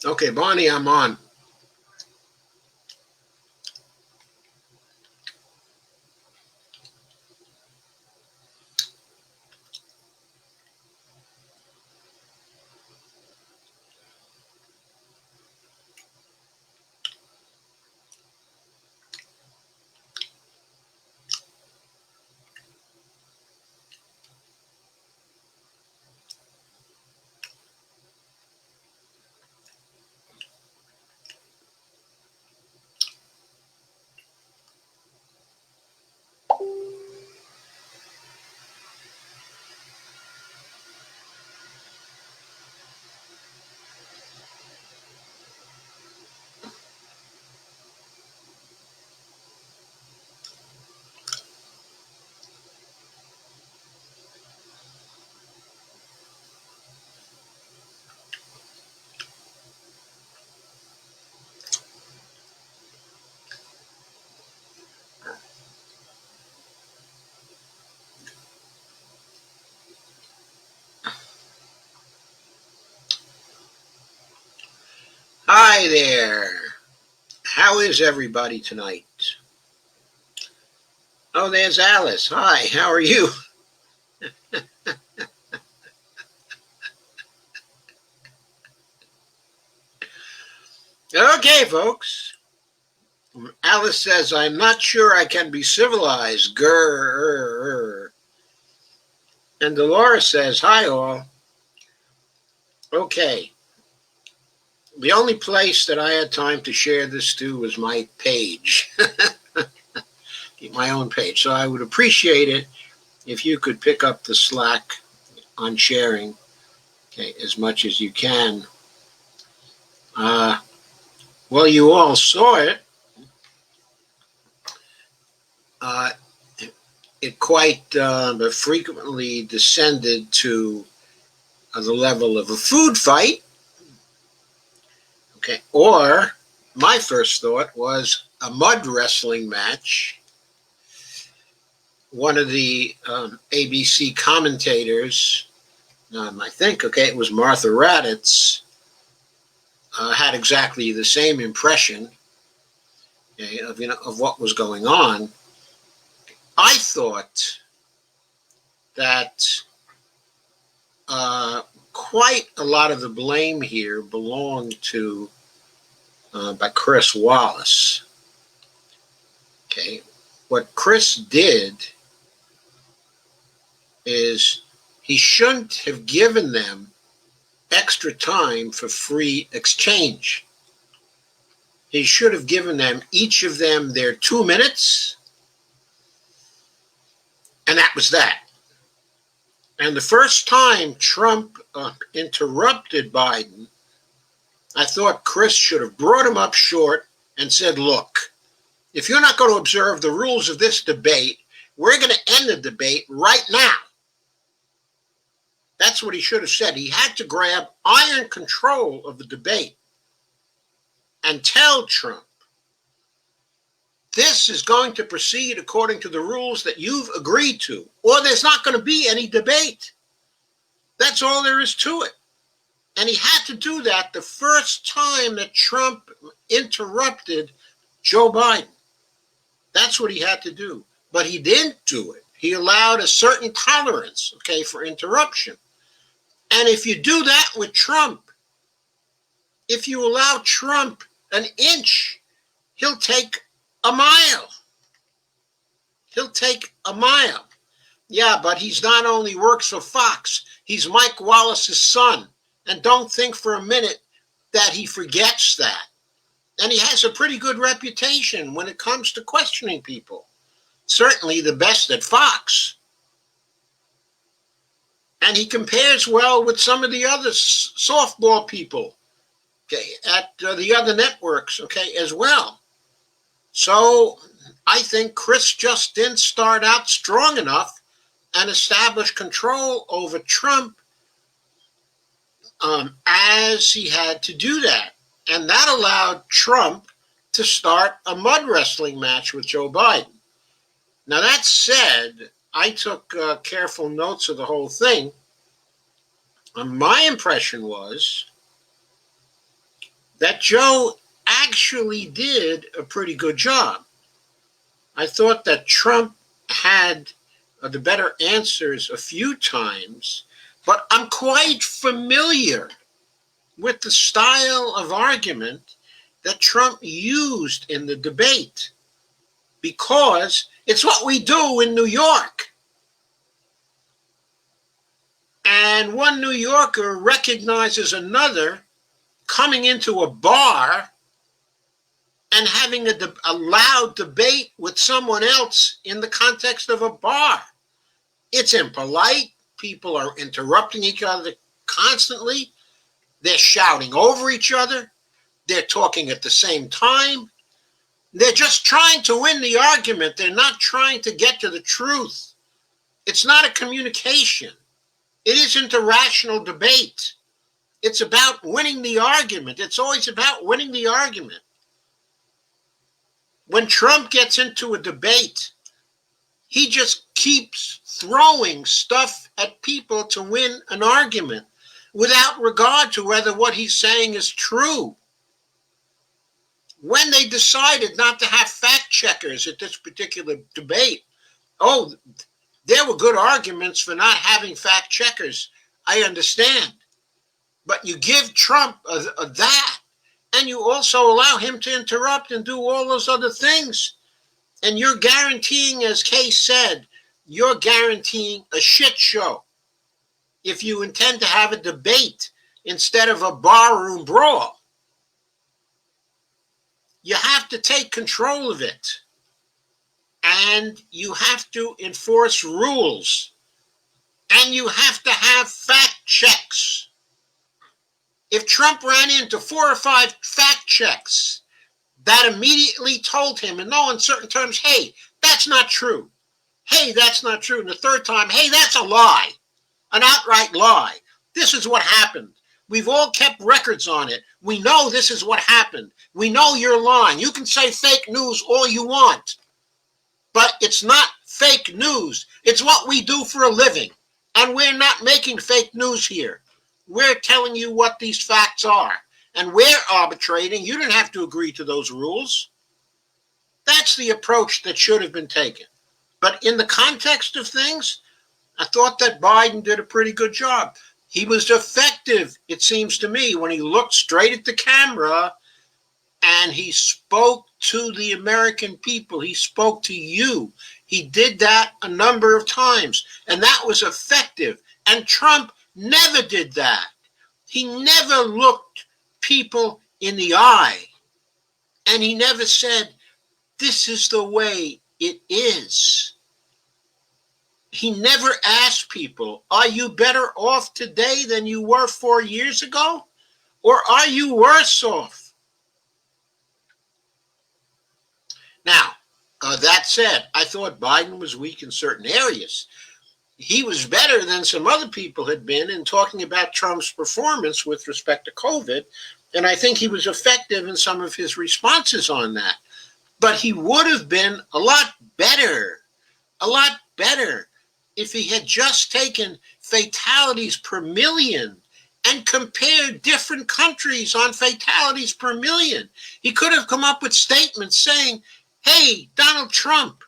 Okay, Bonnie, I'm on. Hi there. How is everybody tonight? Oh, there's Alice. Hi, how are you? Okay, folks. Alice says, I'm not sure I can be civilized. Grrr. And Dolores says, hi, all. Okay. The only place that I had time to share this to was my page. My own page. So I would appreciate it if you could pick up the slack on sharing, okay, as much as you can. Well, you all saw it. It quite frequently descended to the level of a food fight. Okay, or my first thought was a mud wrestling match. One of the ABC commentators, I think, it was Martha Raddatz, had exactly the same impression, okay, of what was going on. I thought that quite a lot of the blame here belonged to by Chris Wallace. Okay, what Chris did is he shouldn't have given them extra time for free exchange. He should have given them, each of them, their 2 minutes, and that was that. And the first time Trump interrupted Biden, I thought Chris should have brought him up short and said, look, if you're not going to observe the rules of this debate, we're going to end the debate right now. That's what he should have said. He had to grab iron control of the debate and tell Trump, this is going to proceed according to the rules that you've agreed to, or there's not going to be any debate. That's all there is to it. And he had to do that the first time that Trump interrupted Joe Biden. That's what he had to do. But he didn't do it. He allowed a certain tolerance, okay, for interruption. And if you do that with Trump, if you allow Trump an inch, he'll take a mile. He'll take a mile. Yeah, but he's not only works for Fox, he's Mike Wallace's son. And don't think for a minute that he forgets that. And he has a pretty good reputation when it comes to questioning people. Certainly the best at Fox. And he compares well with some of the other softball people, okay, at the other networks, okay, as well. So I think Chris just didn't start out strong enough and establish control over Trump as he had to do that. And that allowed Trump to start a mud wrestling match with Joe Biden. Now, that said, I took careful notes of the whole thing. And my impression was that Joe actually did a pretty good job. I thought that Trump had the better answers a few times, but I'm quite familiar with the style of argument that Trump used in the debate because it's what we do in New York. And one New Yorker recognizes another coming into a bar and having a loud debate with someone else in the context of a bar. It's impolite. People are interrupting each other constantly. They're shouting over each other. They're talking at the same time. They're just trying to win the argument. They're not trying to get to the truth. It's not a communication. It isn't a rational debate. It's about winning the argument. It's always about winning the argument. When Trump gets into a debate, he just keeps throwing stuff at people to win an argument without regard to whether what he's saying is true. When they decided not to have fact checkers at this particular debate, oh, there were good arguments for not having fact checkers. I understand. But you give Trump that, and you also allow him to interrupt and do all those other things. And you're guaranteeing, as Kay said, you're guaranteeing a shit show if you intend to have a debate instead of a barroom brawl. You have to take control of it. And you have to enforce rules. And you have to have fact checks. If Trump ran into 4 or 5 fact checks that immediately told him in no uncertain terms, hey, that's not true. Hey, that's not true. And the third time, hey, that's a lie, an outright lie. This is what happened. We've all kept records on it. We know this is what happened. We know you're lying. You can say fake news all you want, but it's not fake news. It's what we do for a living. And we're not making fake news here. We're telling you what these facts are. And we're arbitrating. You didn't have to agree to those rules. That's the approach that should have been taken. But in the context of things, I thought that Biden did a pretty good job. He was effective, it seems to me, when he looked straight at the camera and he spoke to the American people. He spoke to you. He did that a number of times, and that was effective. And Trump never did that. He never looked people in the eye, and he never said, this is the way it is. He never asked people, are you better off today than you were 4 years ago? Or are you worse off? Now, that said, I thought Biden was weak in certain areas. He was better than some other people had been in talking about Trump's performance with respect to COVID, and I think he was effective in some of his responses on that. But he would have been a lot better if he had just taken fatalities per million and compared different countries on fatalities per million. He could have come up with statements saying, hey, Donald Trump,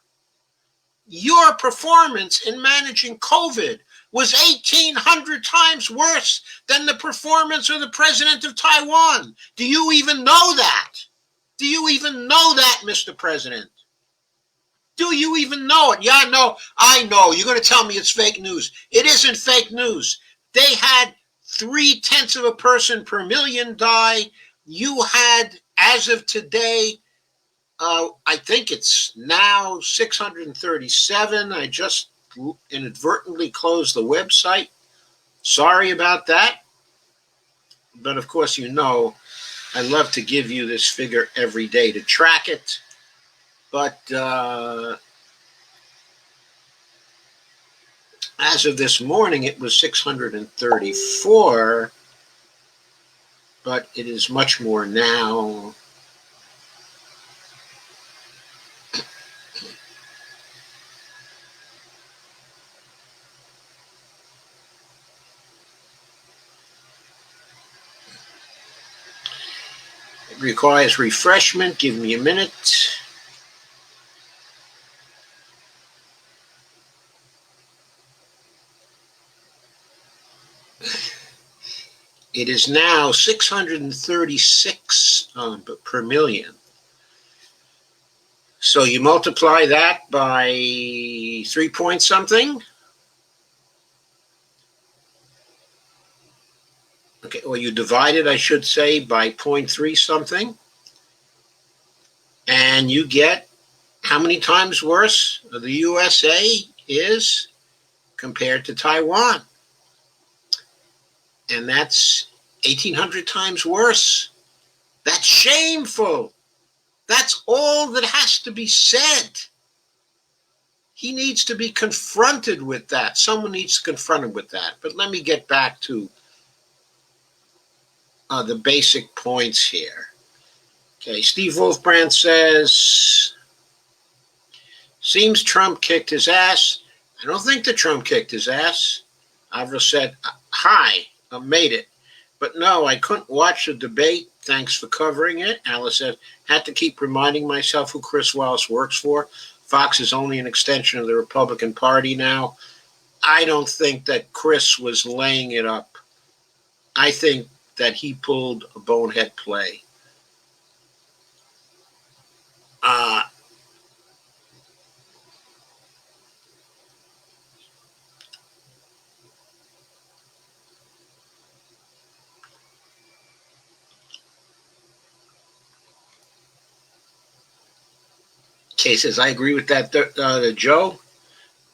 your performance in managing COVID was 1,800 times worse than the performance of the president of Taiwan. Do you even know that? Do you even know that, Mr. President? Do you even know it? Yeah, no, I know. You're going to tell me it's fake news. It isn't fake news. They had 0.3 of a person per million die. You had, as of today, I think it's now 637. I just inadvertently closed the website. Sorry about that. But of course, you know, I love to give you this figure every day to track it. But as of this morning, it was 634, but it is much more now. It requires refreshment. Give me a minute. It is now 636 per million. So you multiply that by 3 point something. Okay, or you divide it, I should say, by 0.3 something. And you get how many times worse the USA is compared to Taiwan. And that's 1,800 times worse. That's shameful. That's all that has to be said. He needs to be confronted with that. Someone needs to confront him with that. But let me get back to the basic points here. Okay, Steve Wolfbrand says, seems Trump kicked his ass. I don't think that Trump kicked his ass. Avro said, hi, I made it. But no, I couldn't watch the debate. Thanks for covering it. Alice said, had to keep reminding myself who Chris Wallace works for. Fox is only an extension of the Republican Party now. I don't think that Chris was laying it up. I think that he pulled a bonehead play. Kay says, I agree with that, Joe.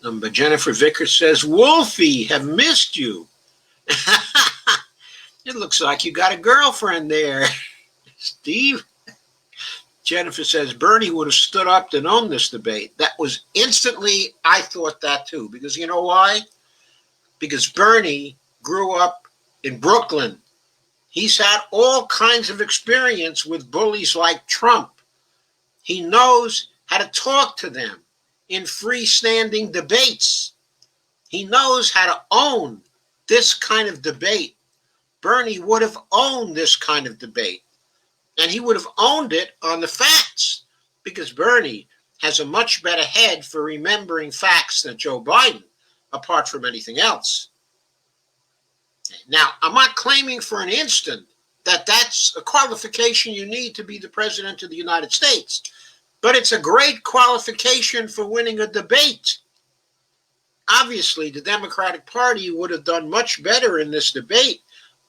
But Jennifer Vickers says, Wolfie, have missed you. It looks like you got a girlfriend there, Steve. Jennifer says, Bernie would have stood up and owned this debate. That was instantly, I thought that too. Because you know why? Because Bernie grew up in Brooklyn. He's had all kinds of experience with bullies like Trump. He knows how to talk to them in freestanding debates. He knows how to own this kind of debate. Bernie would have owned this kind of debate. And he would have owned it on the facts, because Bernie has a much better head for remembering facts than Joe Biden, apart from anything else. Now, I'm not claiming for an instant that that's a qualification you need to be the president of the United States, but it's a great qualification for winning a debate. Obviously, the Democratic Party would have done much better in this debate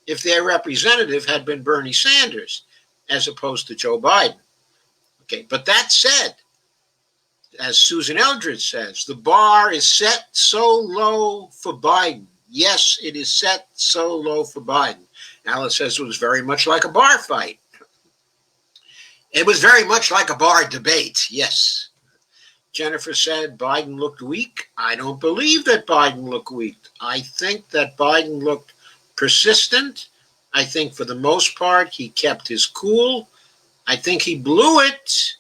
if their representative had been Bernie Sanders, as opposed to Joe Biden. Okay, but that said, as Susan Eldridge says, the bar is set so low for Biden. Yes, it is set so low for Biden. Alice says it was very much like a bar fight. It was very much like a bar debate, yes. Jennifer said Biden looked weak. I don't believe that Biden looked weak. I think that Biden looked persistent. I think for the most part, he kept his cool. I think he blew it.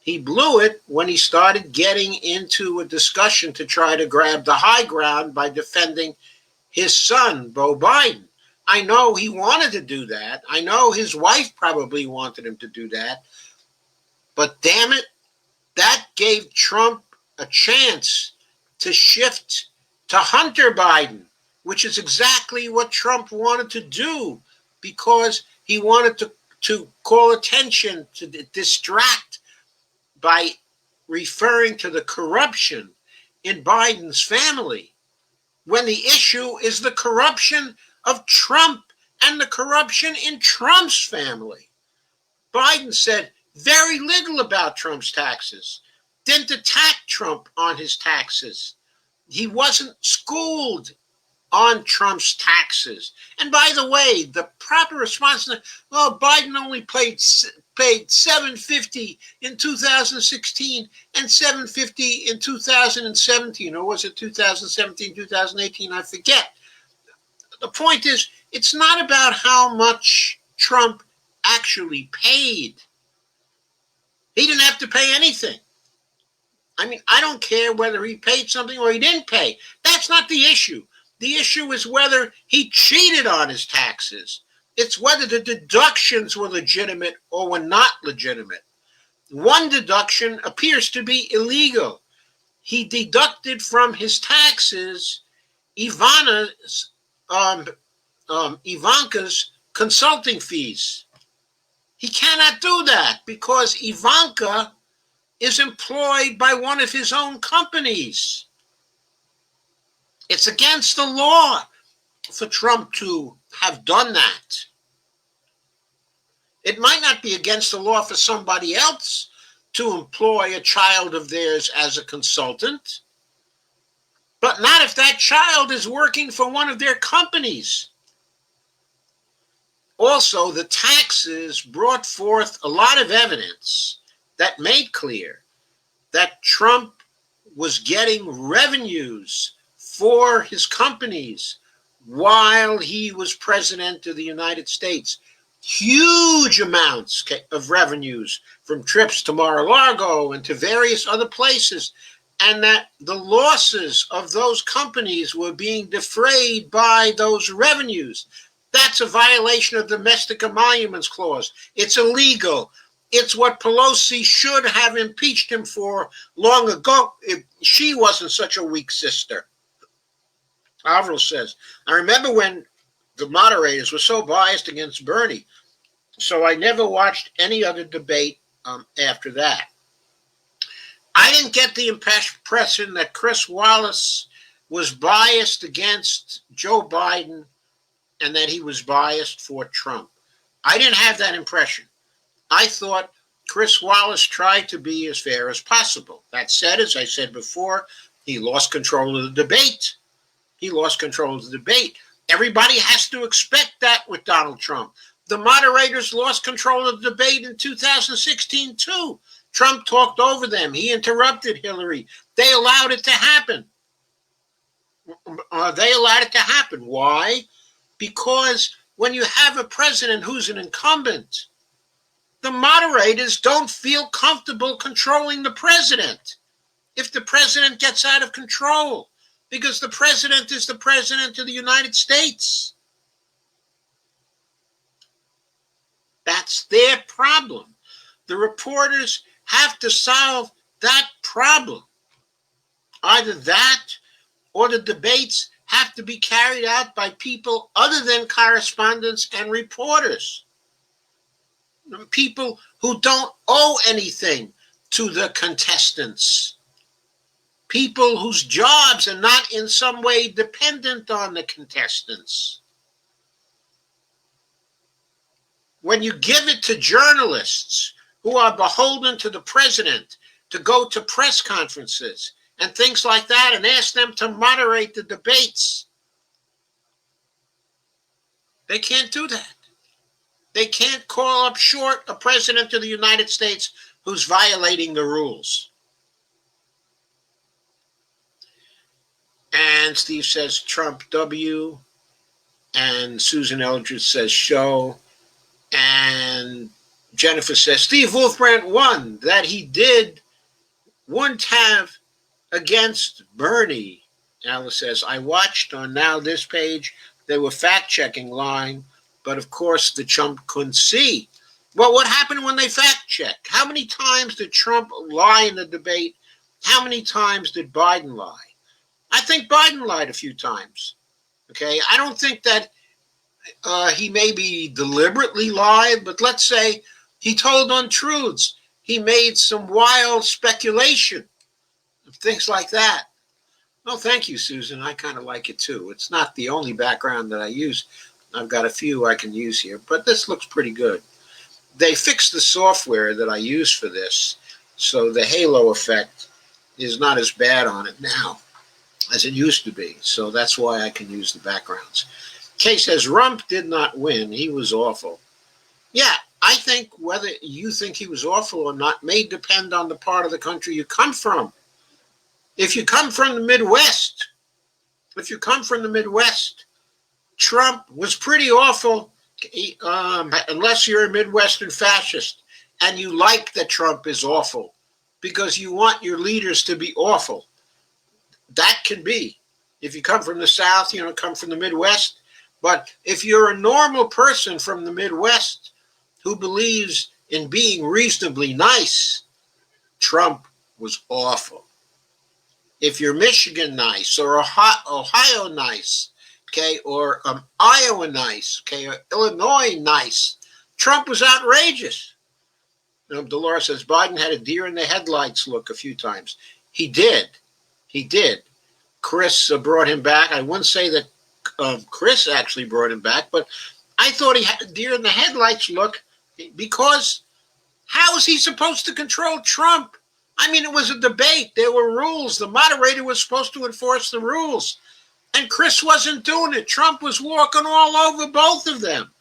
He blew it when he started getting into a discussion to try to grab the high ground by defending his son, Beau Biden. I know he wanted to do that. I know his wife probably wanted him to do that. But damn it, that gave Trump a chance to shift to Hunter Biden, which is exactly what Trump wanted to do, because he wanted to call attention, to distract by referring to the corruption in Biden's family, when the issue is the corruption of Trump and the corruption in Trump's family. Biden said very little about Trump's taxes, didn't attack Trump on his taxes. He wasn't schooled on Trump's taxes. And by the way, the proper response, well, Biden only paid $750 in 2016 and $750 in 2017, or was it 2017, 2018? I forget. The point is, it's not about how much Trump actually paid. He didn't have to pay anything. I mean, I don't care whether he paid something or he didn't pay. That's not the issue. The issue is whether he cheated on his taxes. It's whether the deductions were legitimate or were not legitimate. One deduction appears to be illegal. He deducted from his taxes Ivanka's consulting fees. He cannot do that because Ivanka is employed by one of his own companies. It's against the law for Trump to have done that. It might not be against the law for somebody else to employ a child of theirs as a consultant, but not if that child is working for one of their companies. Also, the taxes brought forth a lot of evidence that made clear that Trump was getting revenues for his companies while he was president of the United States. Huge amounts of revenues from trips to Mar-a-Lago and to various other places, and that the losses of those companies were being defrayed by those revenues. That's a violation of the Domestic Emoluments Clause. It's illegal. It's what Pelosi should have impeached him for long ago if she wasn't such a weak sister. Avril says, I remember when the moderators were so biased against Bernie, so I never watched any other debate after that. I didn't get the impression that Chris Wallace was biased against Joe Biden and that he was biased for Trump. I didn't have that impression. I thought Chris Wallace tried to be as fair as possible. That said, as I said before, he lost control of the debate. He lost control of the debate. Everybody has to expect that with Donald Trump. The moderators lost control of the debate in 2016 too. Trump talked over them. He interrupted Hillary. They allowed it to happen. Why? Because when you have a president who's an incumbent, the moderators don't feel comfortable controlling the president if the president gets out of control, because the president is the president of the United States. That's their problem. The reporters have to solve that problem. Either that or the debates have to be carried out by people other than correspondents and reporters. People who don't owe anything to the contestants. People whose jobs are not in some way dependent on the contestants. When you give it to journalists who are beholden to the president to go to press conferences and things like that and ask them to moderate the debates, they can't do that. They can't call up short a president of the United States who's violating the rules. And Steve says Trump W. And Susan Eldridge says show. And Jennifer says Steve Wolfbrand won, that he wouldn't have against Bernie. Alice says, I watched on Now This page. They were fact-checking lying, but of course the Trump couldn't see. Well, what happened when they fact-checked? How many times did Trump lie in the debate? How many times did Biden lie? I think Biden lied a few times. Okay, I don't think that he maybe deliberately lied, but let's say he told untruths. He made some wild speculation, things like that. Well, thank you, Susan. I kind of like it too. It's not the only background that I use. I've got a few I can use here, but this looks pretty good. They fixed the software that I use for this, so the halo effect is not as bad on it now as it used to be. So that's why I can use the backgrounds. Kay says, Rump did not win. He was awful. Yeah, I think whether you think he was awful or not may depend on the part of the country you come from. If you come from the Midwest, Trump was pretty awful, unless you're a Midwestern fascist and you like that Trump is awful because you want your leaders to be awful. That can be. If you come from the South, come from the Midwest, But if you're a normal person from the Midwest who believes in being reasonably nice, Trump was awful. If you're Michigan nice or Ohio nice, okay, or Iowa nice, okay, or Illinois nice, Trump was outrageous. Dolores says Biden had a deer in the headlights look a few times. He did. Chris brought him back. I wouldn't say that Chris actually brought him back, but I thought he had a deer in the headlights look because how is he supposed to control Trump? I mean, it was a debate. There were rules. The moderator was supposed to enforce the rules. And Chris wasn't doing it. Trump was walking all over both of them.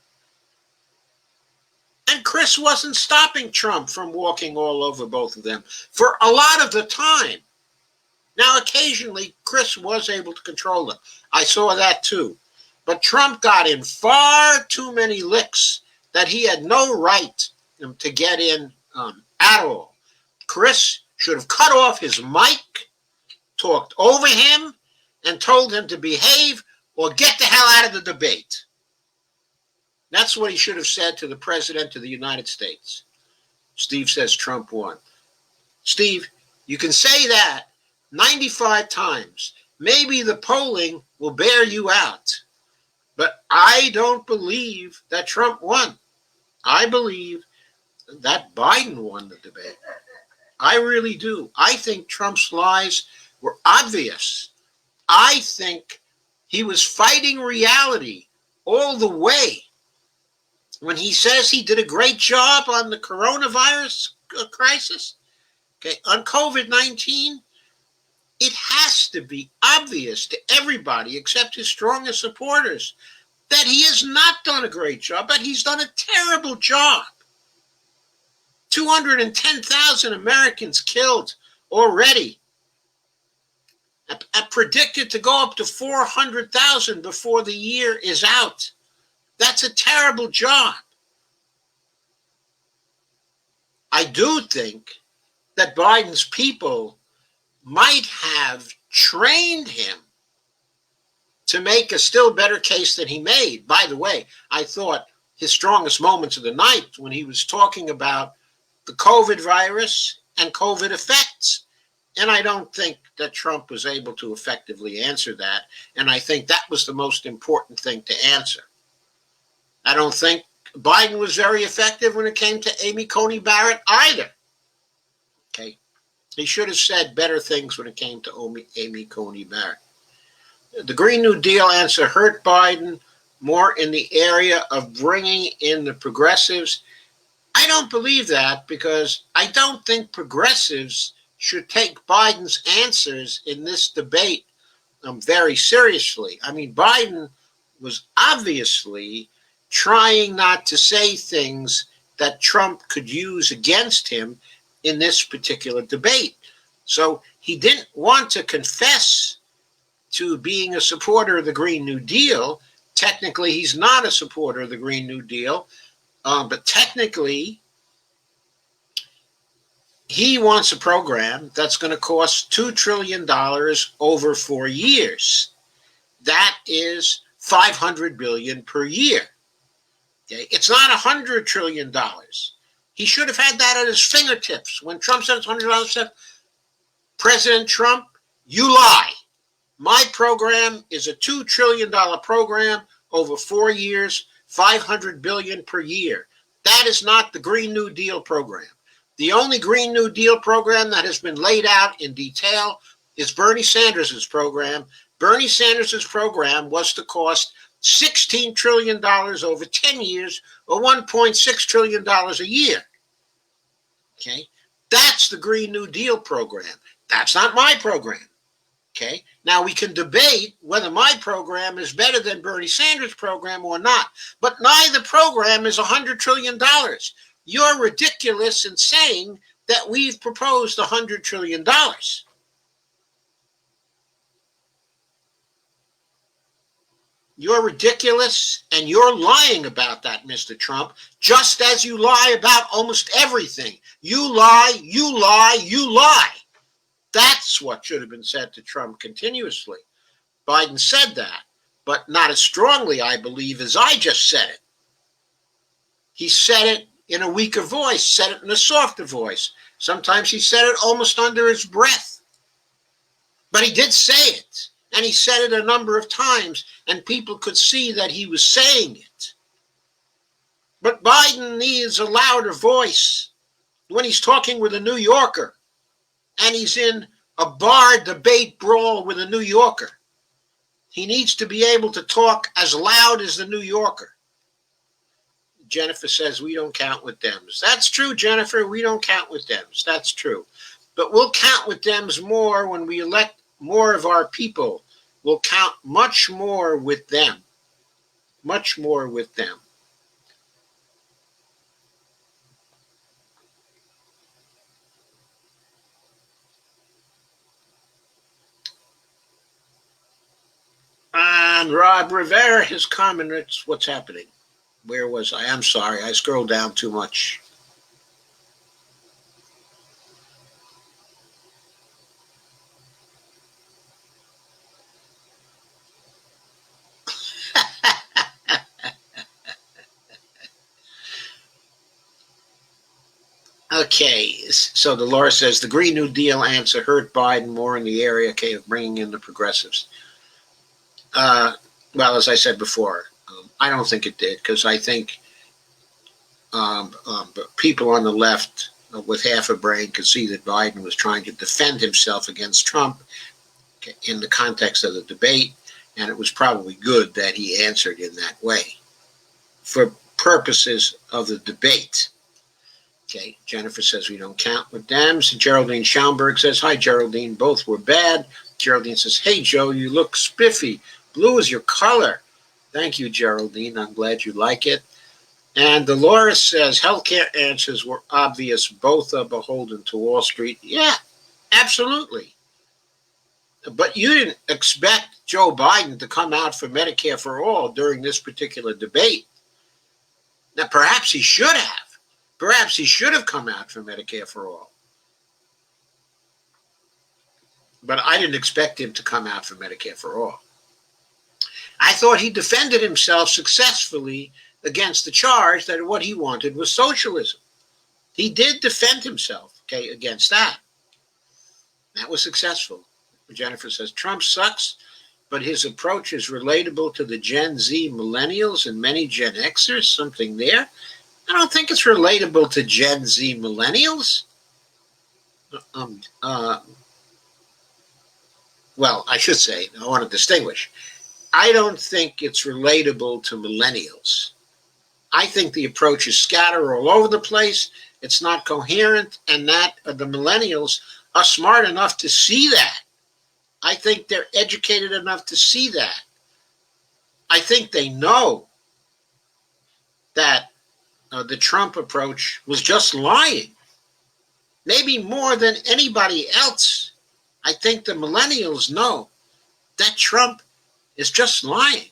And Chris wasn't stopping Trump from walking all over both of them for a lot of the time. Now, occasionally, Chris was able to control them. I saw that too. But Trump got in far too many licks that he had no right to get in at all. Chris should have cut off his mic, talked over him, and told him to behave or get the hell out of the debate. That's what he should have said to the President of the United States. Steve says Trump won. Steve, you can say that 95 times. Maybe the polling will bear you out. But I don't believe that Trump won. I believe that Biden won the debate. I really do. I think Trump's lies were obvious. I think he was fighting reality all the way. When he says he did a great job on the coronavirus crisis, okay, on COVID-19, it has to be obvious to everybody except his strongest supporters that he has not done a great job, but he's done a terrible job. 210,000 Americans killed already. Predicted to go up to 400,000 before the year is out. That's a terrible job. I do think that Biden's people might have trained him to make a still better case than he made. By the way, I thought his strongest moments of the night when he was talking about the COVID virus and COVID effects. And I don't think that Trump was able to effectively answer that. And I think that was the most important thing to answer. I don't think Biden was very effective when it came to Amy Coney Barrett either. Okay. He should have said better things when it came to Amy Coney Barrett. The Green New Deal answer hurt Biden more in the area of bringing in the progressives. I don't believe that because I don't think progressives should take Biden's answers in this debate very seriously. I mean, Biden was obviously trying not to say things that Trump could use against him in this particular debate. So he didn't want to confess to being a supporter of the Green New Deal. Technically, he's not a supporter of the Green New Deal, but technically, he wants a program that's going to cost $2 trillion over 4 years. That is $500 billion per year. Okay? It's not $100 trillion. He should have had that at his fingertips. When Trump said it's $100, President Trump, you lie. My program is a $2 trillion program over 4 years, $500 billion per year. That is not the Green New Deal program. The only Green New Deal program that has been laid out in detail is Bernie Sanders' program. Bernie Sanders' program was to cost $16 trillion over 10 years or $1.6 trillion a year. Okay? That's the Green New Deal program. That's not my program. Okay? Now, we can debate whether my program is better than Bernie Sanders' program or not, but neither program is $100 trillion. You're ridiculous in saying that we've proposed $100 trillion. You're ridiculous, and you're lying about that, Mr. Trump, just as you lie about almost everything. You lie, you lie, you lie. That's what should have been said to Trump continuously. Biden said that. but not as strongly, I believe, as I just said it. He said it in a weaker voice, said it in a softer voice. Sometimes he said it almost under his breath. But he did say it, and he said it a number of times, and people could see that he was saying it. But Biden needs a louder voice when he's talking with a New Yorker, and he's in a bar debate brawl with a New Yorker. He needs to be able to talk as loud as the New Yorker. Jennifer says we don't count with Dems. That's true, Jennifer. We don't count with Dems. That's true. But we'll count with Dems more when we elect more of our people. We'll count much more with them. Much more with them. And Rob Rivera, his comments, what's happening? Where was I? I'm sorry, I scrolled down too much. Okay, so Dolores says the Green New Deal answer hurt Biden more in the area, okay, of bringing in the progressives. Well, as I said before, I don't think it did, because I think people on the left with half a brain could see that Biden was trying to defend himself against Trump in the context of the debate, and it was probably good that he answered in that way for purposes of the debate. Okay, Jennifer says we don't count with Dems. Geraldine Schaumburg says, hi, Geraldine, both were bad. Geraldine says, hey, Joe, you look spiffy. Blue is your color. Thank you, Geraldine. I'm glad you like it. And Dolores says, healthcare answers were obvious. Both are beholden to Wall Street. Yeah, absolutely. But you didn't expect Joe Biden to come out for Medicare for all during this particular debate. Now, perhaps he should have. Perhaps he should have come out for Medicare for all. But I didn't expect him to come out for Medicare for all. I thought he defended himself successfully against the charge that what he wanted was socialism. He did defend himself, okay, against that. That was successful. Jennifer says, Trump sucks, but his approach is relatable to the Gen Z millennials and many Gen Xers, something there. I don't think it's relatable to Gen Z millennials. Well, I should say, I want to distinguish. I don't think it's relatable to millennials. I think the approach is scattered all over the place. It's not coherent, and that the millennials are smart enough to see that. I think they're educated enough to see that. I think they know that the Trump approach was just lying. Maybe more than anybody else. I think the millennials know that Trump is just lying.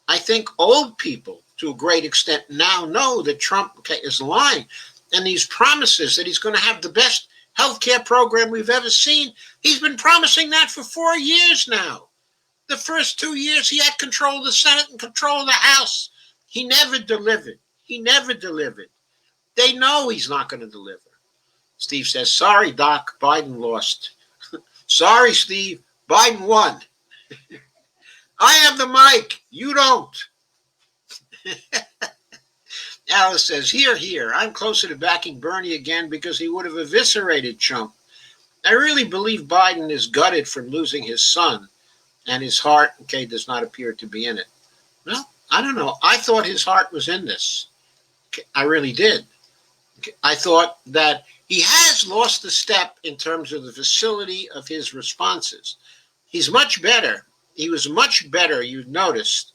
I think old people, to a great extent, now know that Trump is lying. And these promises that he's going to have the best healthcare program we've ever seen, he's been promising that for 4 years now. The first 2 years, he had control of the Senate and control of the House. He never delivered. He never delivered. They know he's not going to deliver. Steve says, sorry, Doc, Biden lost. Sorry, Steve, Biden won. I have the mic. You don't. Alice says, here. I'm closer to backing Bernie again because he would have eviscerated Trump. I really believe Biden is gutted from losing his son, and his heart, does not appear to be in it. Well, I don't know. I thought his heart was in this. I really did. I thought that he has lost a step in terms of the facility of his responses. He's much better. He was much better, you noticed,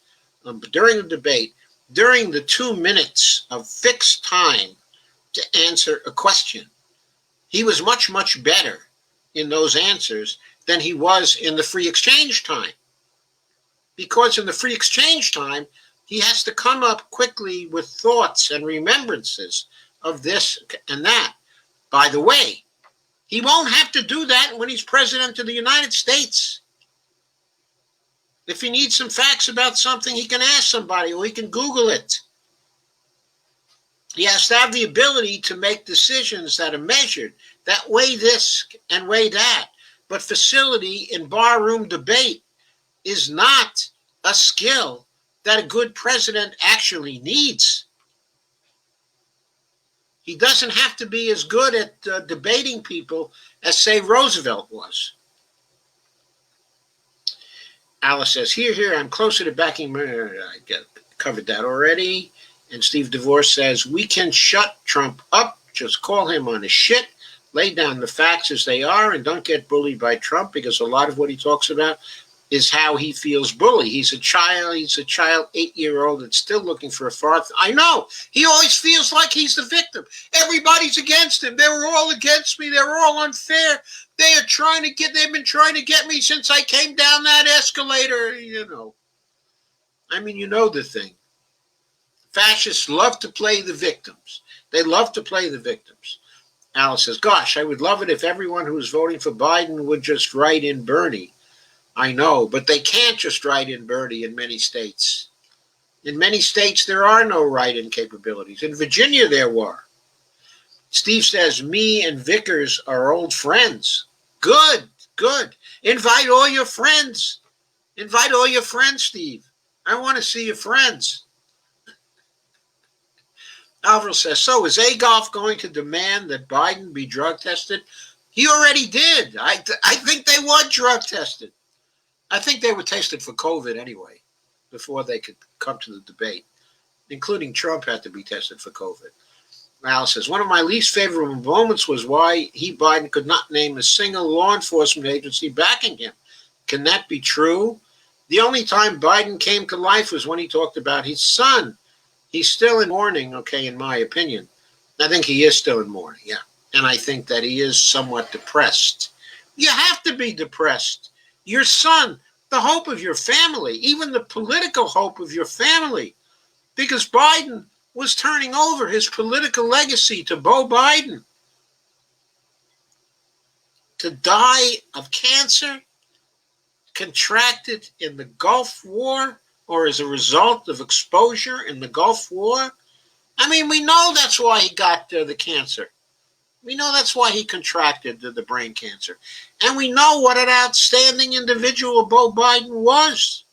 during the debate, during the 2 minutes of fixed time to answer a question. He was much, much better in those answers than he was in the free exchange time. Because in the free exchange time, he has to come up quickly with thoughts and remembrances of this and that. By the way, he won't have to do that when he's president of the United States. If he needs some facts about something, he can ask somebody or he can Google it. He has to have the ability to make decisions that are measured, that weigh this and weigh that. But facility in barroom debate is not a skill that a good president actually needs. He doesn't have to be as good at debating people as, say, Roosevelt was. Alice says, here, I'm closer to backing Murder. I covered that already. And Steve DeVore says, we can shut Trump up. Just call him on his shit. Lay down the facts as they are and don't get bullied by Trump, because a lot of what he talks about is how he feels bullied. He's a child, 8-year-old that's still looking for a father. I know. He always feels like he's the victim. Everybody's against him. They were all against me. They were all unfair. They've been trying to get me since I came down that escalator, I mean, you know the thing. Fascists love to play the victims. They love to play the victims. Alice says, gosh, I would love it if everyone who is voting for Biden would just write in Bernie. I know, but they can't just write in Bernie in many states. In many states, there are no write-in capabilities. In Virginia, there were. Steve says, me and Vickers are old friends. Good. Invite all your friends. Invite all your friends, Steve. I want to see your friends. Alvaro says, so is Adolf going to demand that Biden be drug tested? He already did. I think they were drug tested. I think they were tested for COVID anyway, before they could come to the debate, including Trump had to be tested for COVID. Al says, one of my least favorable moments was why Biden could not name a single law enforcement agency backing him. Can that be true? The only time Biden came to life was when he talked about his son. He's still in mourning, in my opinion. I think he is still in mourning, yeah. And I think that he is somewhat depressed. You have to be depressed. Your son, the hope of your family, even the political hope of your family, because Biden was turning over his political legacy to Beau Biden. To die of cancer, contracted in the Gulf War, or as a result of exposure in the Gulf War. I mean, we know that's why he got the cancer. We know that's why he contracted the brain cancer. And we know what an outstanding individual Beau Biden was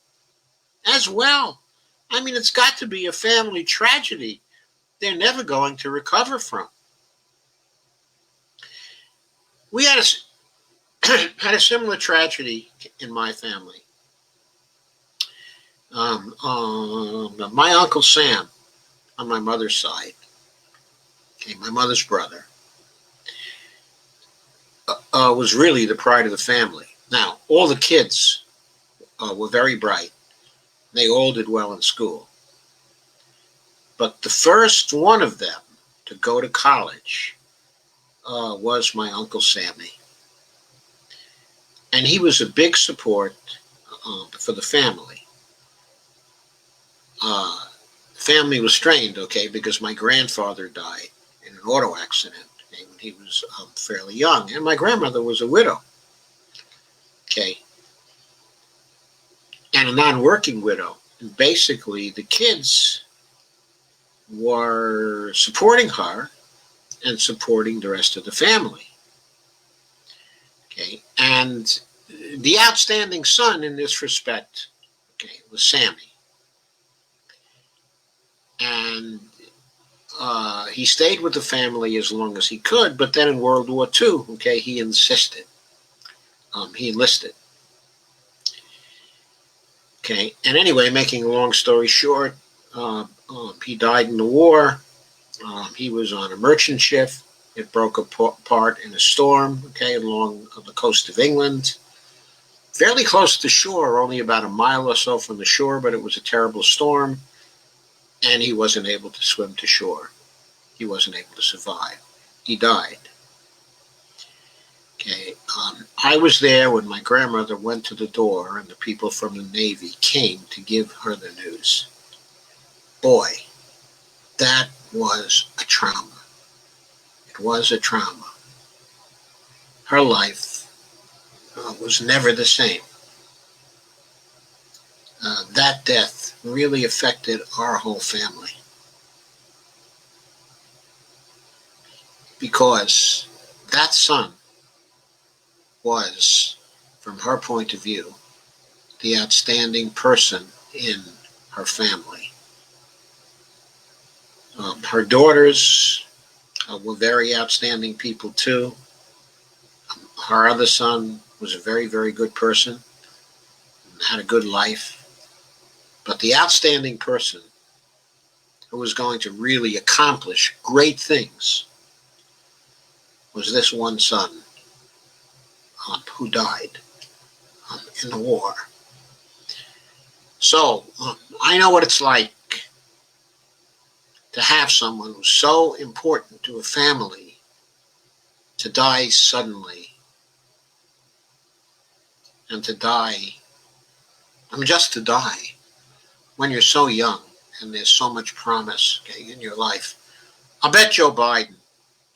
as well. I mean, it's got to be a family tragedy they're never going to recover from. We had a similar tragedy in my family. My Uncle Sam, on my mother's side, my mother's brother, was really the pride of the family. Now, all the kids were very bright. They all did well in school. But the first one of them to go to college was my Uncle Sammy. And he was a big support for the family. The family was strained, because my grandfather died in an auto accident when he was fairly young. And my grandmother was a widow, and a non-working widow. And basically, the kids were supporting her and supporting the rest of the family. And the outstanding son in this respect, was Sammy. And he stayed with the family as long as he could, but then in World War II, he enlisted. And anyway, making a long story short, he died in the war. He was on a merchant ship. It broke apart in a storm, along the coast of England. Fairly close to shore, only about a mile or so from the shore, but it was a terrible storm. And he wasn't able to swim to shore. He wasn't able to survive. He died. I was there when my grandmother went to the door and the people from the Navy came to give her the news. Boy, that was a trauma. It was a trauma. Her life was never the same. that death really affected our whole family. Because that son was, from her point of view, the outstanding person in her family. Her daughters were very outstanding people too. Her other son was a very, very good person, had a good life. But the outstanding person who was going to really accomplish great things was this one son who died in the war. So I know what it's like to have someone who's so important to a family to die suddenly, and to die, just to die when you're so young and there's so much promise, okay, in your life. I'll bet Joe Biden,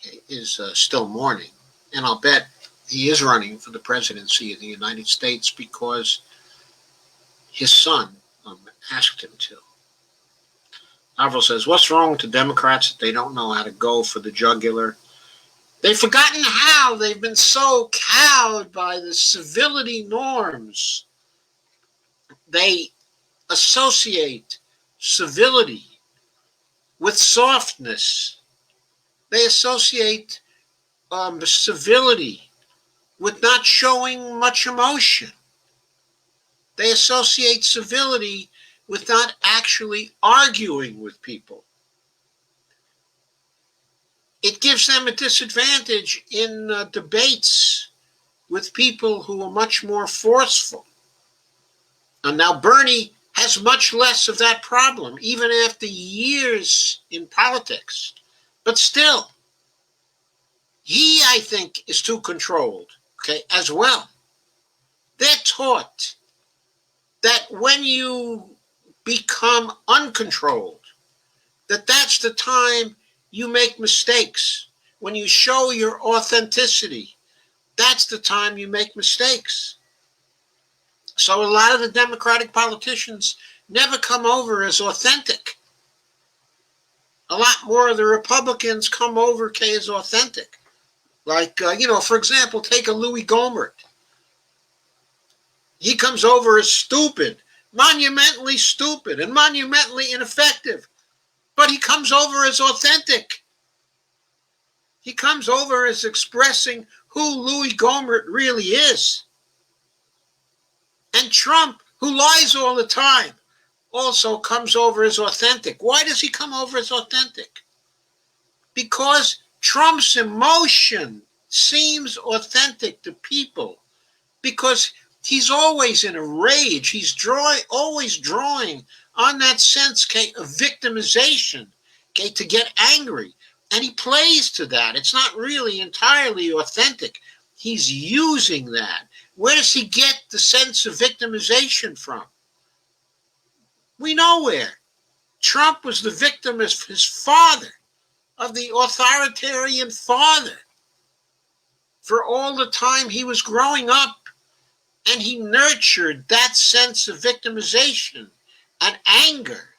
okay, is still mourning, and I'll bet he is running for the presidency of the United States because his son asked him to. Avril says, what's wrong with the Democrats that they don't know how to go for the jugular? They've forgotten how. They've been so cowed by the civility norms. They associate civility with softness. They associate civility with not showing much emotion. They associate civility with not actually arguing with people. It gives them a disadvantage in debates with people who are much more forceful. And now Bernie has much less of that problem, even after years in politics. But still, he, I think, is too controlled, okay, as well. They're taught that when you become uncontrolled, that's the time you make mistakes. When you show your authenticity, that's the time you make mistakes. So a lot of the Democratic politicians never come over as authentic. A lot more of the Republicans come over as authentic. Like, for example, take a Louis Gohmert. He comes over as stupid, monumentally stupid and monumentally ineffective. But he comes over as authentic. He comes over as expressing who Louis Gohmert really is. And Trump, who lies all the time, also comes over as authentic. Why does he come over as authentic? Because Trump's emotion seems authentic to people, because he's always in a rage. He's always drawing on that sense of victimization, to get angry. And he plays to that. It's not really entirely authentic. He's using that. Where does he get the sense of victimization from? We know where. Trump was the victim of his father, of the authoritarian father, for all the time he was growing up. And he nurtured that sense of victimization and anger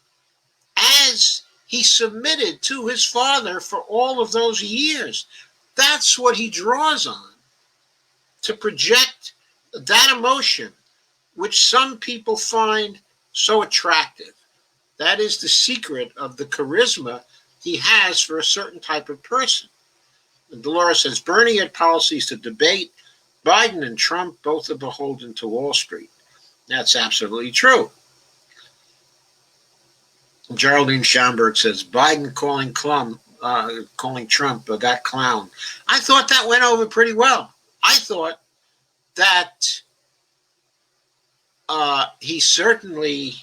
as he submitted to his father for all of those years. That's what he draws on to project that emotion, which some people find so attractive. That is the secret of the charisma he has for a certain type of person. And Dolores says, Bernie had policies to debate. Biden and Trump both are beholden to Wall Street. That's absolutely true. Geraldine Schomburg says, Biden calling Trump that clown. I thought that went over pretty well. I thought that he certainly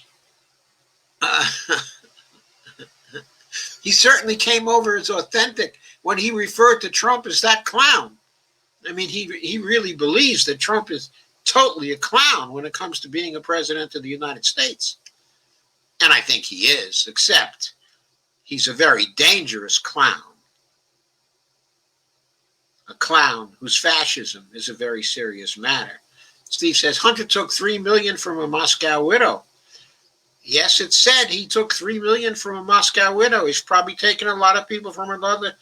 came over as authentic when he referred to Trump as that clown. I mean, he really believes that Trump is totally a clown when it comes to being a president of the United States. And I think he is, except he's a very dangerous clown. A clown whose fascism is a very serious matter. Steve says, Hunter took $3 million from a Moscow widow. Yes, it said he took $3 million from a Moscow widow. He's probably taken a lot of people from another,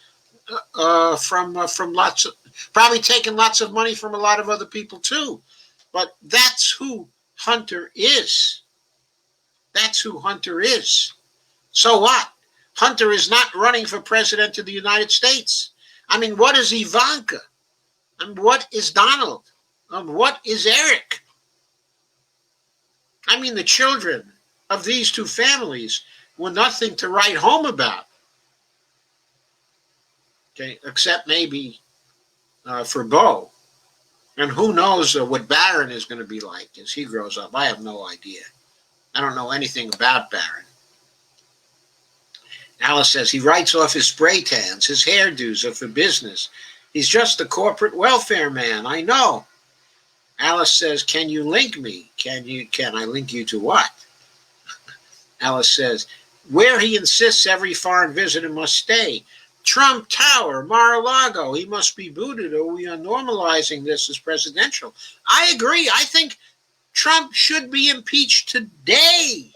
from lots of, probably taken lots of money from a lot of other people too. But that's who Hunter is. That's who Hunter is. So what? Hunter is not running for president of the United States. I mean, what is Ivanka? And what is Donald? And what is Eric? I mean, the children of these two families were nothing to write home about. Okay, except maybe for Bo. And who knows what Barron is going to be like as he grows up. I have no idea. I don't know anything about Barron. Alice says he writes off his spray tans, his hairdos are for business. He's just a corporate welfare man. I know. Alice says, can you link me? Can I link you to what? Alice says, where he insists every foreign visitor must stay. Trump Tower, Mar-a-Lago. He must be booted or we are normalizing this as presidential. I agree. I think Trump should be impeached today.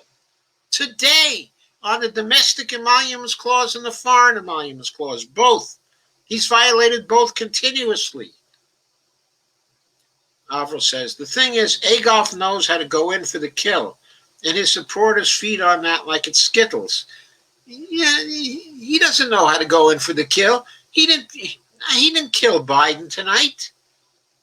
Today. On the domestic emoluments clause and the foreign emoluments clause. Both. He's violated both continuously. Avril says, the thing is, Adolf knows how to go in for the kill, and his supporters feed on that like it's Skittles. Yeah, he doesn't know how to go in for the kill. He didn't kill Biden tonight.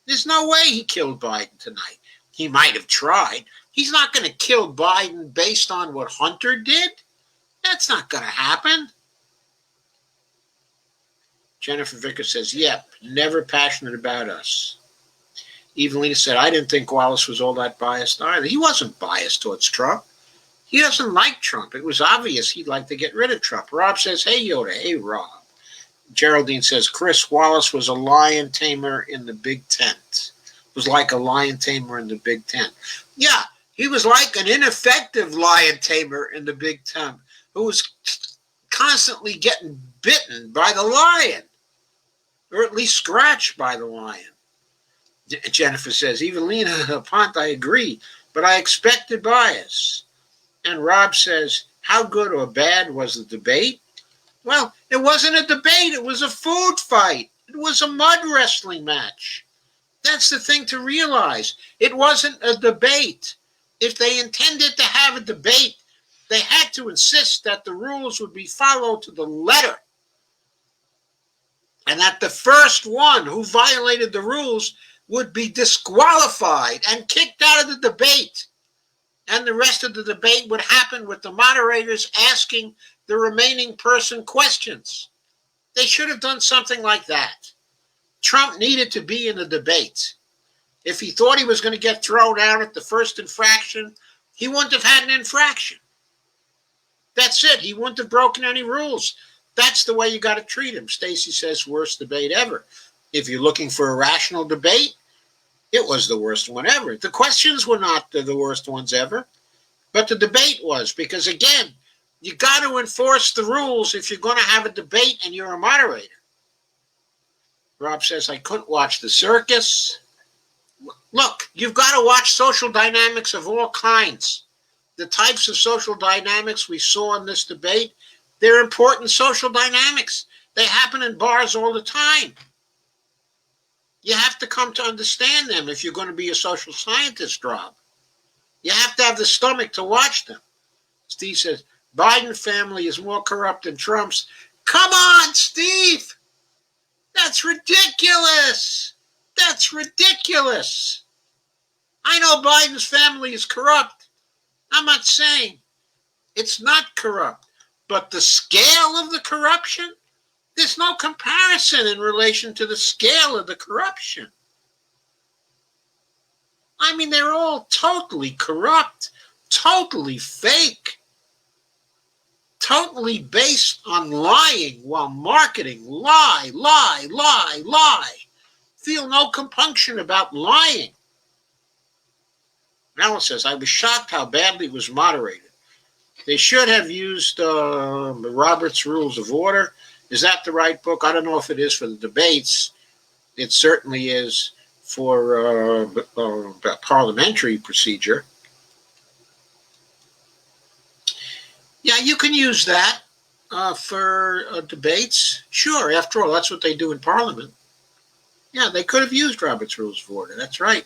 There's no way he killed Biden tonight. He might have tried. He's not going to kill Biden based on what Hunter did. That's not going to happen. Jennifer Vickers says, yep, never passionate about us. Evelina said, I didn't think Wallace was all that biased either. He wasn't biased towards Trump. He doesn't like Trump. It was obvious he'd like to get rid of Trump. Rob says, hey, Yoda. Hey, Rob. Geraldine says, Chris Wallace was a lion tamer in the big tent. Was like a lion tamer in the big tent. Yeah, he was like an ineffective lion tamer in the big tent who was constantly getting bitten by the lion, or at least scratched by the lion. Jennifer says, Evelina Pont, I agree, but I expected bias. And Rob says, how good or bad was the debate? Well, it wasn't a debate. It was a food fight. It was a mud wrestling match. That's the thing to realize. It wasn't a debate. If they intended to have a debate, they had to insist that the rules would be followed to the letter. And that the first one who violated the rules would be disqualified and kicked out of the debate. And the rest of the debate would happen with the moderators asking the remaining person questions. They should have done something like that. Trump needed to be in the debate. If he thought he was going to get thrown out at the first infraction, he wouldn't have had an infraction. That's it. He wouldn't have broken any rules. That's the way you got to treat him. Stacy says, worst debate ever. If you're looking for a rational debate, it was the worst one ever. The questions were not the worst ones ever, but the debate was, because again, you got to enforce the rules if you're going to have a debate and you're a moderator. Rob says, I couldn't watch the circus. Look, you've got to watch social dynamics of all kinds. The types of social dynamics we saw in this debate, they're important social dynamics. They happen in bars all the time. You have to come to understand them if you're going to be a social scientist, Rob. You have to have the stomach to watch them. Steve says, Biden family is more corrupt than Trump's. Come on, Steve! That's ridiculous! That's ridiculous! I know Biden's family is corrupt. I'm not saying it's not corrupt, but the scale of the corruption, there's no comparison in relation to the scale of the corruption. I mean, they're all totally corrupt, totally fake, totally based on lying while marketing. Lie, lie, lie, lie. Feel no compunction about lying. Alice says, I was shocked how badly it was moderated. They should have used Robert's Rules of Order. Is that the right book? I don't know if it is for the debates. It certainly is for parliamentary procedure. Yeah, you can use that for debates. Sure, after all, that's what they do in Parliament. Yeah, they could have used Robert's Rules of Order. That's right.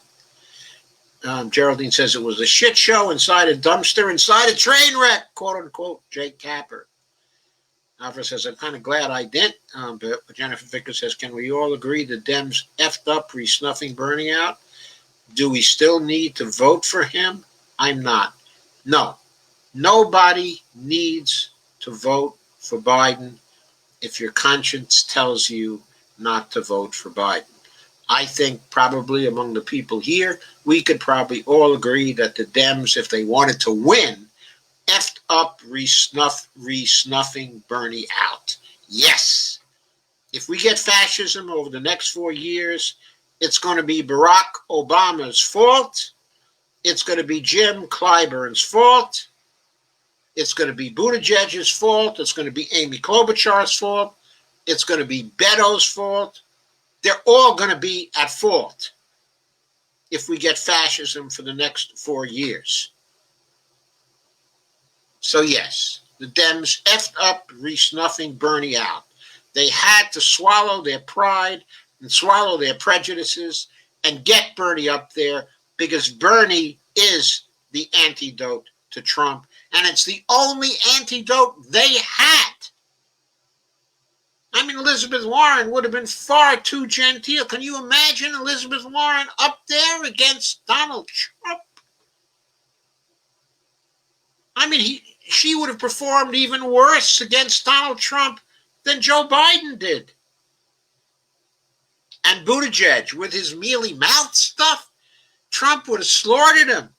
Geraldine says it was a shit show inside a dumpster, inside a train wreck, quote unquote, Jake Capper. Alfred says, I'm kind of glad I didn't. But Jennifer Vickers says, can we all agree the Dems effed up, re-snuffing, burning out? Do we still need to vote for him? I'm not. No. Nobody needs to vote for Biden if your conscience tells you not to vote for Biden. I think probably among the people here, we could probably all agree that the Dems, if they wanted to win, effed up, re-snuffing Bernie out. Yes. If we get fascism over the next 4 years, it's going to be Barack Obama's fault. It's going to be Jim Clyburn's fault. It's going to be Buttigieg's fault. It's going to be Amy Klobuchar's fault. It's going to be Beto's fault. They're all going to be at fault if we get fascism for the next 4 years. So yes, the Dems effed up, re-snuffing Bernie out. They had to swallow their pride and swallow their prejudices and get Bernie up there because Bernie is the antidote to Trump, and it's the only antidote they had. I mean, Elizabeth Warren would have been far too genteel. Can you imagine Elizabeth Warren up there against Donald Trump? I mean, she would have performed even worse against Donald Trump than Joe Biden did. And Buttigieg, with his mealy mouth stuff, Trump would have slaughtered him.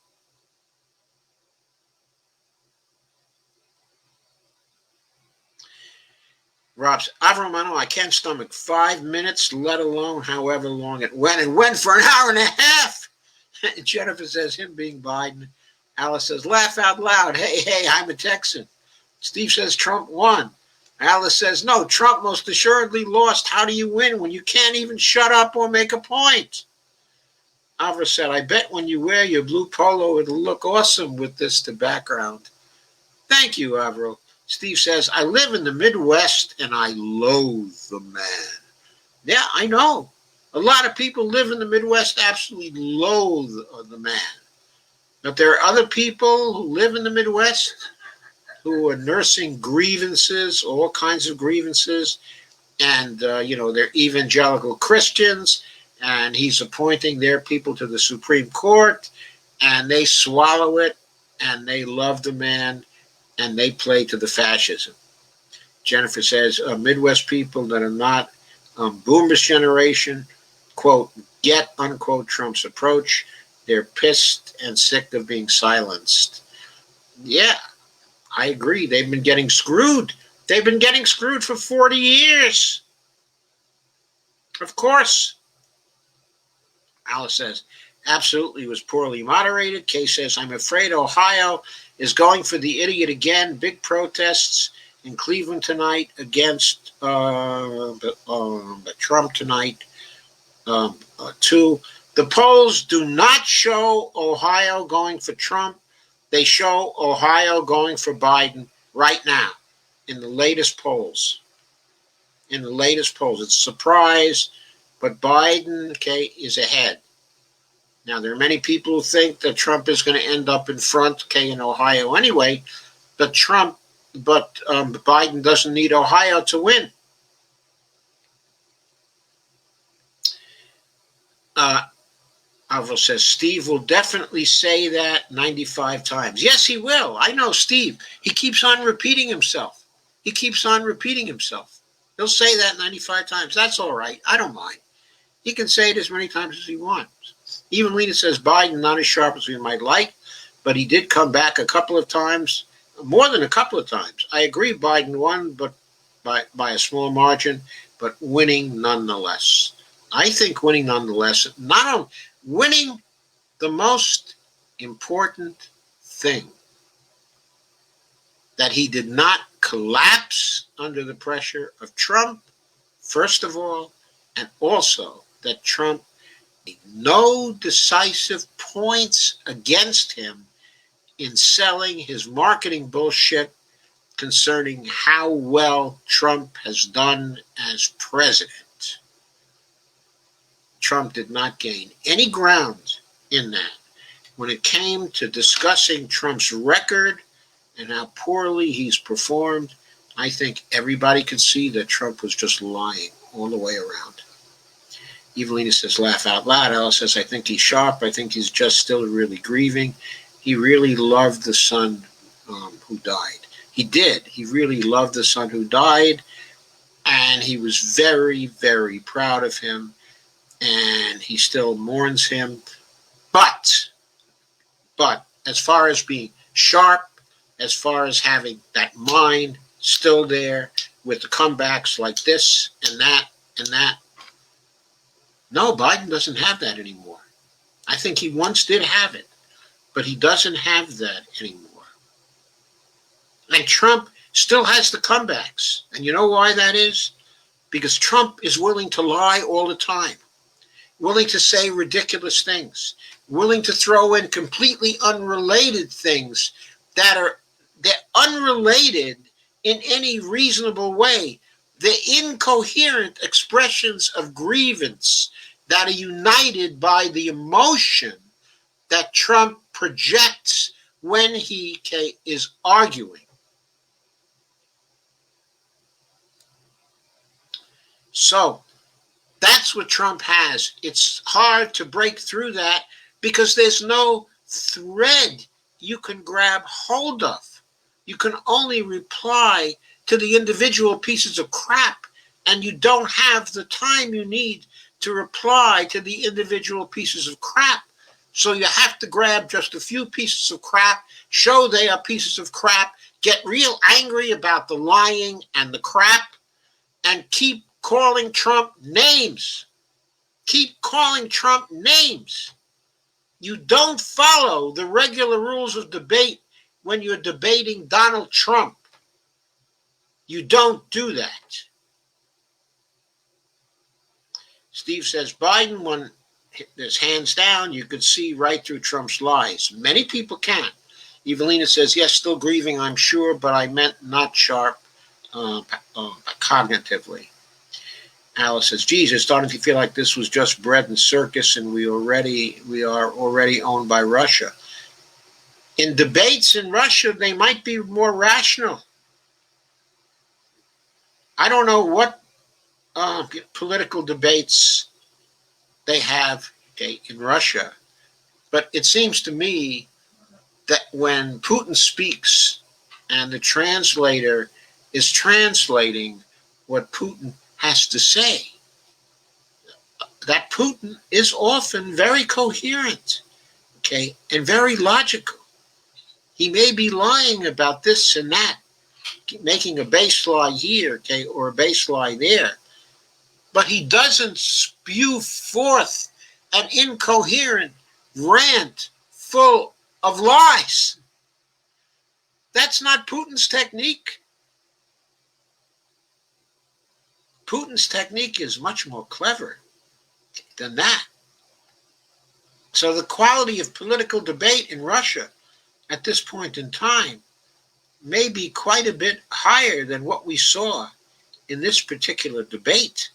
Rob's, Avromano, I can't stomach 5 minutes, let alone however long it went. It went for an hour and a half. Jennifer says, him being Biden. Alice says, laugh out loud. Hey, I'm a Texan. Steve says, Trump won. Alice says, no, Trump most assuredly lost. How do you win when you can't even shut up or make a point? Avra said, I bet when you wear your blue polo, it'll look awesome with this to background. Thank you, Avro. Steve says, I live in the Midwest and I loathe the man. Yeah, I know. A lot of people live in the Midwest absolutely loathe the man. But there are other people who live in the Midwest who are nursing grievances, all kinds of grievances. And, they're evangelical Christians. And he's appointing their people to the Supreme Court. And they swallow it. And they love the man. And they play to the fascism. Jennifer says, Midwest people that are not Boomer's generation, quote, get, unquote, Trump's approach. They're pissed and sick of being silenced. Yeah, I agree. They've been getting screwed. They've been getting screwed for 40 years. Of course. Alice says, absolutely was poorly moderated. Kay says, I'm afraid Ohio is going for the idiot again. Big protests in Cleveland tonight against Trump tonight, too. The polls do not show Ohio going for Trump. They show Ohio going for Biden right now in the latest polls. In the latest polls. It's a surprise, but Biden, is ahead. Now, there are many people who think that Trump is going to end up in front, in Ohio anyway, but Biden doesn't need Ohio to win. Alvaro says, Steve will definitely say that 95 times. Yes, he will. I know Steve. He keeps on repeating himself. He'll say that 95 times. That's all right. I don't mind. He can say it as many times as he wants. Even Lena says Biden not as sharp as we might like, but he did come back a couple of times, more than a couple of times. I agree Biden won, but by a small margin, but winning nonetheless. I think winning nonetheless, not only winning the most important thing, that he did not collapse under the pressure of Trump, first of all, and also that Trump made no decisive points against him in selling his marketing bullshit concerning how well Trump has done as president. Trump did not gain any ground in that. When it came to discussing Trump's record and how poorly he's performed, I think everybody could see that Trump was just lying all the way around. Evelina says, laugh out loud. Alice says, I think he's sharp. I think he's just still really grieving. He really loved the son who died. He did. He really loved the son who died, and he was very, very proud of him, and he still mourns him. But as far as being sharp, as far as having that mind still there with the comebacks like this and that, no, Biden doesn't have that anymore. I think he once did have it, but he doesn't have that anymore. And Trump still has the comebacks. And you know why that is? Because Trump is willing to lie all the time, willing to say ridiculous things, willing to throw in completely unrelated things they're unrelated in any reasonable way. They're incoherent expressions of grievance that are united by the emotion that Trump projects when he is arguing. So that's what Trump has. It's hard to break through that because there's no thread you can grab hold of. You can only reply to the individual pieces of crap, and you don't have the time you need to reply to the individual pieces of crap. So you have to grab just a few pieces of crap, show they are pieces of crap, get real angry about the lying and the crap, and keep calling Trump names. Keep calling Trump names. You don't follow the regular rules of debate when you're debating Donald Trump. You don't do that. Steve says, Biden won this hands down. You could see right through Trump's lies. Many people can't. Evelina says, yes, still grieving, I'm sure, but I meant not sharp cognitively. Alice says, geez, it's starting to feel like this was just bread and circus and we are already owned by Russia. In debates in Russia, they might be more rational. I don't know what political debates they have in Russia, but it seems to me that when Putin speaks and the translator is translating what Putin has to say, that Putin is often very coherent, and very logical. He may be lying about this and that, making a baseline here, or a baseline there, but he doesn't spew forth an incoherent rant full of lies. That's not Putin's technique. Putin's technique is much more clever than that. So the quality of political debate in Russia at this point in time may be quite a bit higher than what we saw in this particular debate.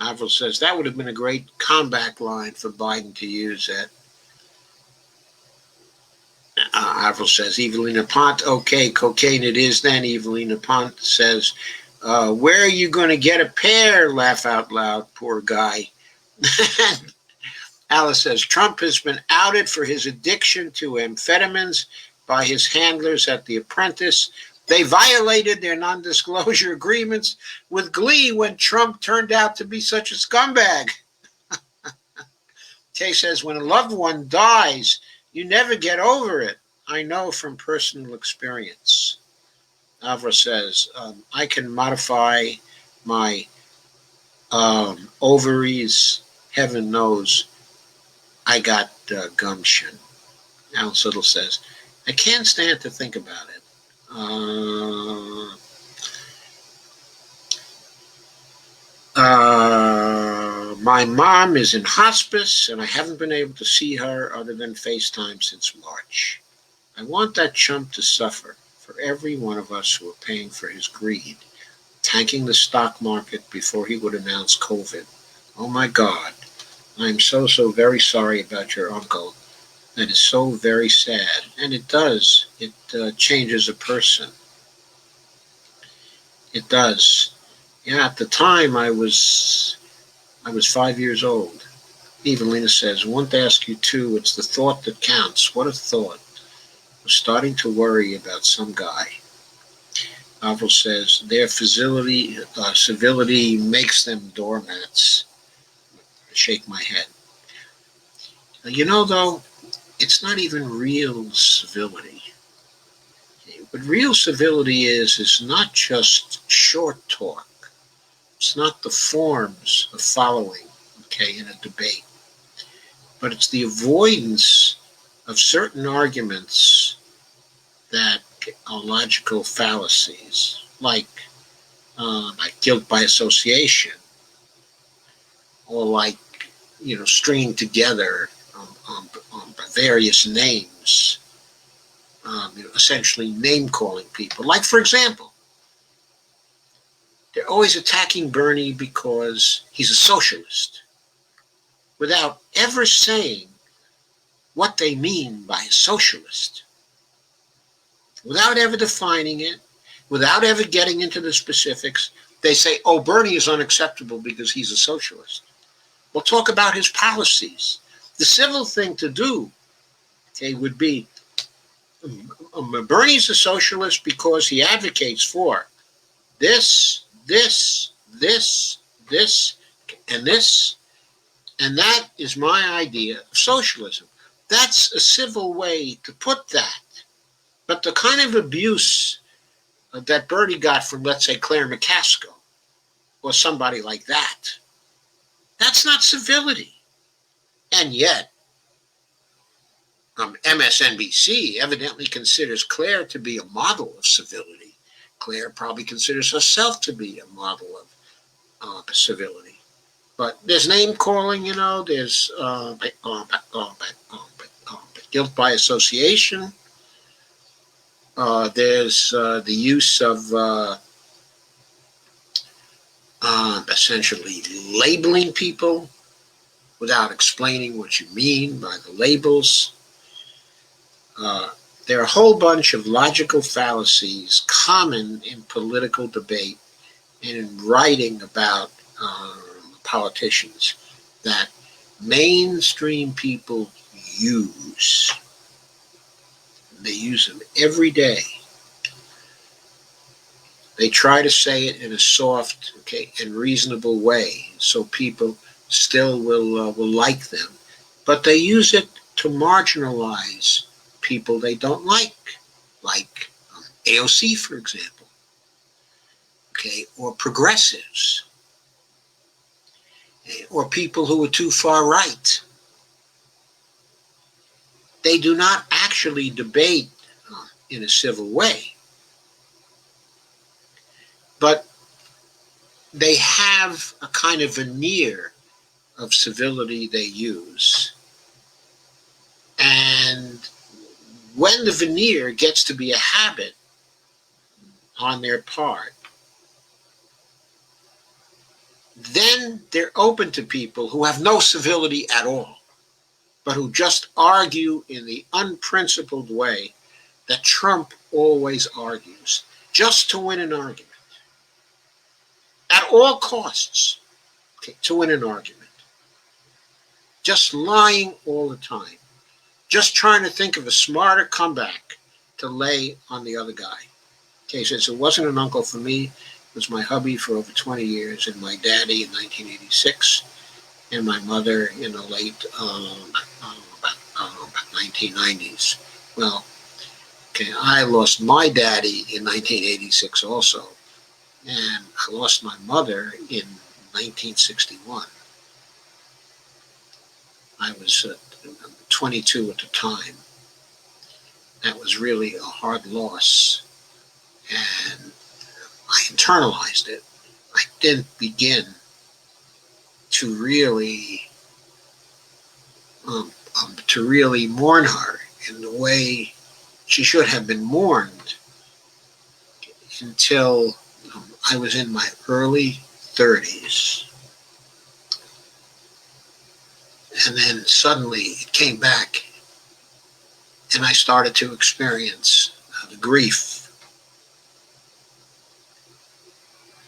Avril says that would have been a great comeback line for Biden to use. That Avril says, Evelina Pont, okay, cocaine it is then. Evelina Pont says, where are you going to get a pair? Laugh out loud, poor guy. Alice says, Trump has been outed for his addiction to amphetamines by his handlers at The Apprentice. They violated their non-disclosure agreements with glee when Trump turned out to be such a scumbag. Kay says, when a loved one dies, You never get over it. I know from personal experience. Avra says, I can modify my ovaries. Heaven knows I got gumption. Alice Little says, I can't stand to think about it. My mom is in hospice, and I haven't been able to see her other than FaceTime since March. I want that chump to suffer for every one of us who are paying for his greed, tanking the stock market before he would announce COVID. Oh my God, I'm so very sorry about your uncle. That is so very sad. And it does. It changes a person. It does. Yeah, at the time I was 5 years old. Evelina says, I want to ask you too, it's the thought that counts. What a thought. I'm starting to worry about some guy. Avril says, their civility makes them doormats. I shake my head. You know, though, it's not even real civility. What real civility is not just short talk. It's not the forms of following, in a debate. But it's the avoidance of certain arguments that are logical fallacies, like guilt by association, or stringing together various names, essentially name-calling people. Like, for example, they're always attacking Bernie because he's a socialist, without ever saying what they mean by a socialist, without ever defining it, without ever getting into the specifics. They say, oh, Bernie is unacceptable because he's a socialist. We'll talk about his policies. The civil thing to do, would be, Bernie's a socialist because he advocates for this, this, this, this, and this, and that is my idea of socialism. That's a civil way to put that. But the kind of abuse that Bernie got from, let's say, Claire McCaskill, or somebody like that, that's not civility. And yet, MSNBC evidently considers Claire to be a model of civility. Claire probably considers herself to be a model of civility. But there's name calling, there's guilt by association. There's the use of essentially labeling people without explaining what you mean by the labels. There are a whole bunch of logical fallacies common in political debate and in writing about politicians that mainstream people use. They use them every day. They try to say it in a soft, and reasonable way, so people still will like them. But they use it to marginalize people they don't like AOC, for example, or progressives, or people who are too far right. They do not actually debate in a civil way, but they have a kind of veneer of civility they use. And when the veneer gets to be a habit on their part, then they're open to people who have no civility at all, but who just argue in the unprincipled way that Trump always argues, just to win an argument. At all costs, to win an argument. Just lying all the time. Just trying to think of a smarter comeback to lay on the other guy. Says, it wasn't an uncle for me. It was my hubby for over 20 years, and my daddy in 1986, and my mother in the late 1990s. Well, okay, I lost my daddy in 1986 also, and I lost my mother in 1961. I was 22 at the time. That was really a hard loss, and I internalized it. I didn't begin to really mourn her in the way she should have been mourned until I was in my early 30s. And then suddenly it came back, and I started to experience the grief.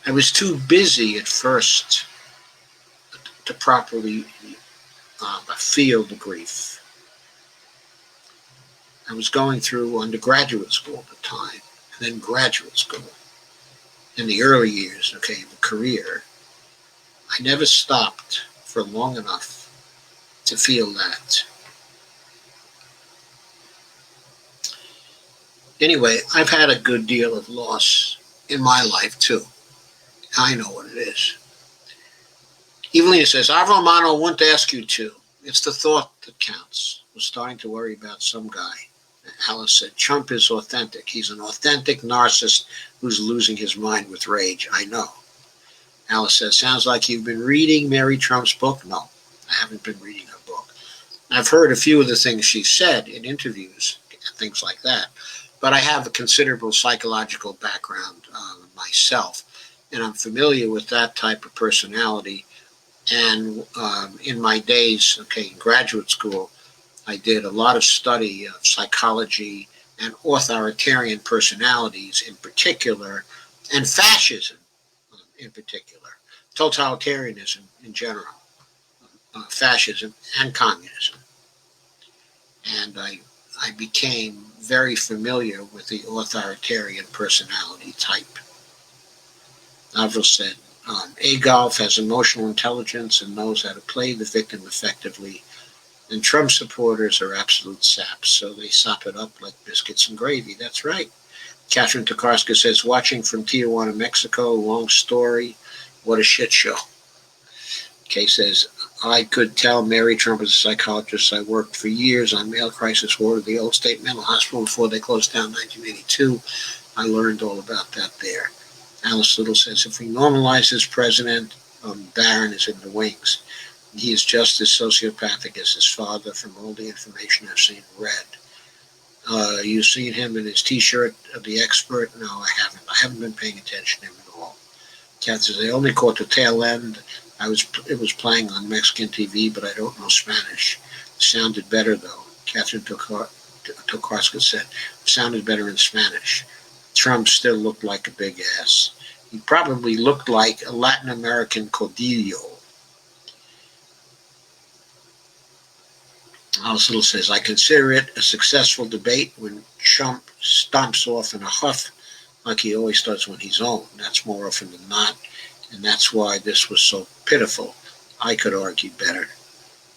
I was too busy at first to properly feel the grief. I was going through undergraduate school at the time, and then graduate school. In the early years, okay, of a career, I never stopped for long enough to feel that. Anyway, I've had a good deal of loss in my life too. I know what it is. Evelina says, Avro Mano wouldn't ask you to. It's the thought that counts. I was starting to worry about some guy. Alice said, Trump is authentic. He's an authentic narcissist who's losing his mind with rage. I know. Alice says, sounds like you've been reading Mary Trump's book. No, I haven't been reading her book. I've heard a few of the things she said in interviews, things like that. But I have a considerable psychological background myself, and I'm familiar with that type of personality. And in my days, in graduate school, I did a lot of study of psychology and authoritarian personalities in particular, and fascism in particular, totalitarianism in general, fascism and communism. And I became very familiar with the authoritarian personality type. Avril said, Adolf has emotional intelligence and knows how to play the victim effectively, and Trump supporters are absolute saps, so they sop it up like biscuits and gravy. That's right. Catherine Tokarska says, watching from Tijuana, Mexico, long story, what a shit show. Kay says, I could tell Mary Trump is a psychologist. I worked for years on male crisis ward at the old state mental hospital before they closed down in 1982. I learned all about that there. Alice Little says, if we normalize this president, Barron is in the wings. He is just as sociopathic as his father from all the information I've seen and read. You've seen him in his T-shirt of the expert? No, I haven't. I haven't been paying attention to him at all. Kat says, I only caught the tail end. It was playing on Mexican TV, but I don't know Spanish. It sounded better, though. Catherine Tokarska said, it sounded better in Spanish. Trump still looked like a big ass. He probably looked like a Latin American Codillo. Alice Little says, I consider it a successful debate when Trump stomps off in a huff like he always does when he's owned. That's more often than not, and that's why this was so pitiful. I could argue better.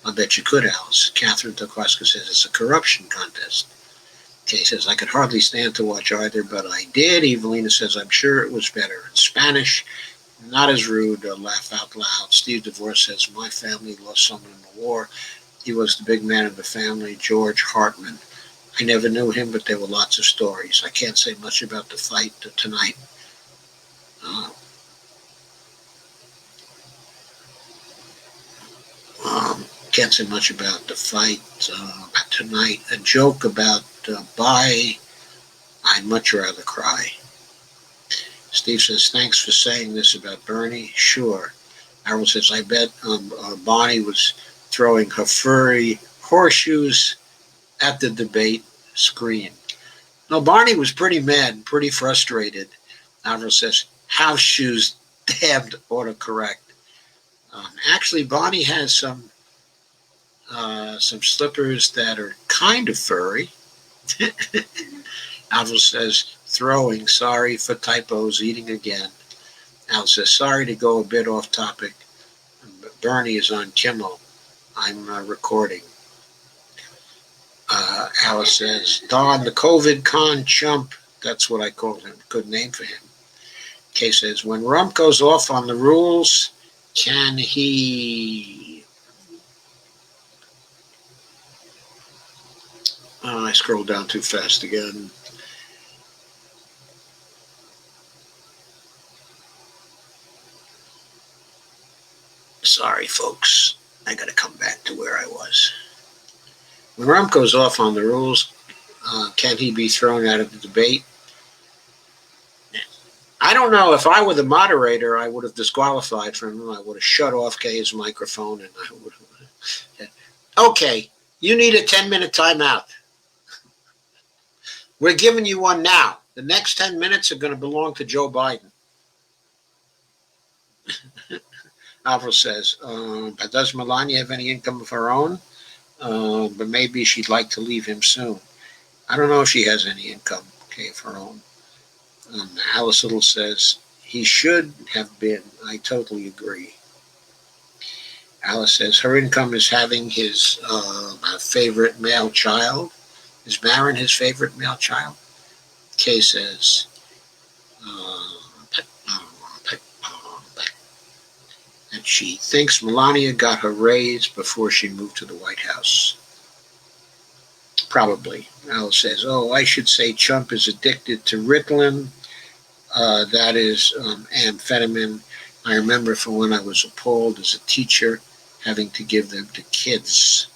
I bet you could, Alice. Catherine Tokarska says it's a corruption contest. Kay says, I could hardly stand to watch either, but I did. Evelina says, I'm sure it was better in Spanish. Not as rude, laugh out loud. Steve DeVore says, my family lost someone in the war. He was the big man of the family, George Hartman. I never knew him, but there were lots of stories. I can't say much about the fight tonight. Can't say much about the fight tonight. A joke about bye. I'd much rather cry. Steve says, thanks for saying this about Bernie. Sure. Harold says, I bet Bonnie was throwing her furry horseshoes at the debate screen. No, Barney was pretty mad, pretty frustrated. Harold says, house shoes, damned autocorrect. Actually, Bonnie has some slippers that are kind of furry. Alva says, throwing, sorry for typos, eating again. Al says, sorry to go a bit off topic, but Bernie is on Kimmel. I'm recording. Alice says, Don, the COVID con chump. That's what I called him. Good name for him. Kay says, when Rump goes off on the rules, can he... Oh, I scrolled down too fast again. Sorry, folks. I got to come back to where I was. When Rump goes off on the rules, can he be thrown out of the debate? I don't know. If I were the moderator, I would have disqualified from him. I would have shut off Kay's microphone, and I would have... Okay, you need a 10-minute timeout. We're giving you one now. The next 10 minutes are going to belong to Joe Biden. Alvaro says, but does Melania have any income of her own? But maybe she'd like to leave him soon. I don't know if she has any income, okay, of her own. Alice Little says, he should have been. I totally agree. Alice says, her income is having his favorite male child. Is Barron his favorite male child? Kay says, that she thinks Melania got her raise before she moved to the White House. Probably. Alice says, oh, I should say Chump is addicted to Ritalin. That is amphetamine. I remember from when I was appalled as a teacher having to give them to kids.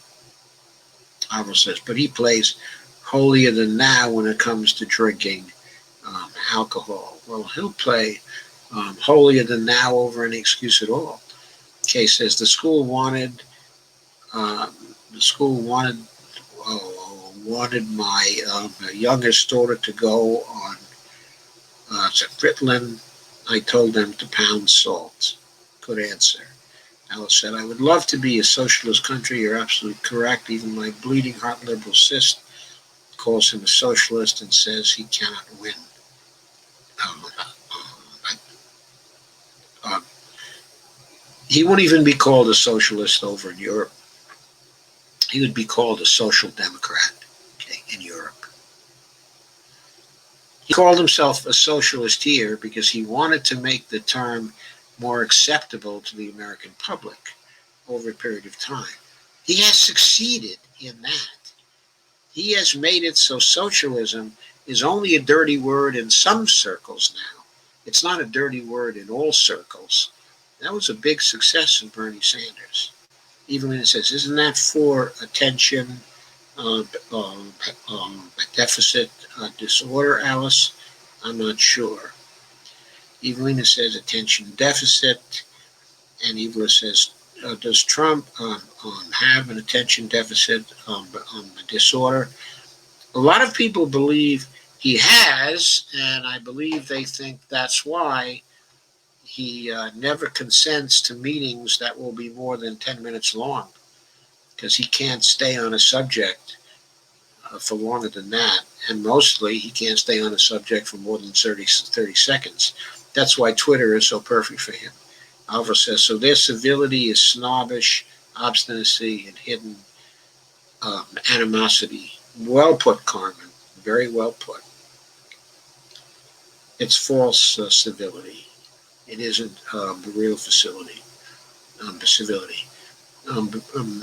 Alvaro says, but he plays holier than thou when it comes to drinking alcohol. Well, he'll play holier than thou over any excuse at all. Kay says the school wanted my youngest daughter to go on Ritalin. I told them to pound salt. Good answer. Alice said, I would love to be a socialist country. You're absolutely correct. Even my bleeding heart liberal cyst calls him a socialist and says he cannot win. He wouldn't even be called a socialist over in Europe. He would be called a social democrat, okay, in Europe. He called himself a socialist here because he wanted to make the term more acceptable to the American public over a period of time. He has succeeded in that. He has made it so socialism is only a dirty word in some circles now. It's not a dirty word in all circles. That was a big success in Bernie Sanders. Even when it says, isn't that for attention deficit disorder, Alice? I'm not sure. Evelina says attention deficit, and Evelina says, does Trump have an attention deficit disorder? A lot of people believe he has, and I believe they think that's why he never consents to meetings that will be more than 10 minutes long, because he can't stay on a subject for longer than that, and mostly he can't stay on a subject for more than 30 seconds. That's why Twitter is so perfect for him. Alvaro says, so their civility is snobbish, obstinacy, and hidden animosity. Well put, Carmen. Very well put. It's false civility. It isn't the real civility.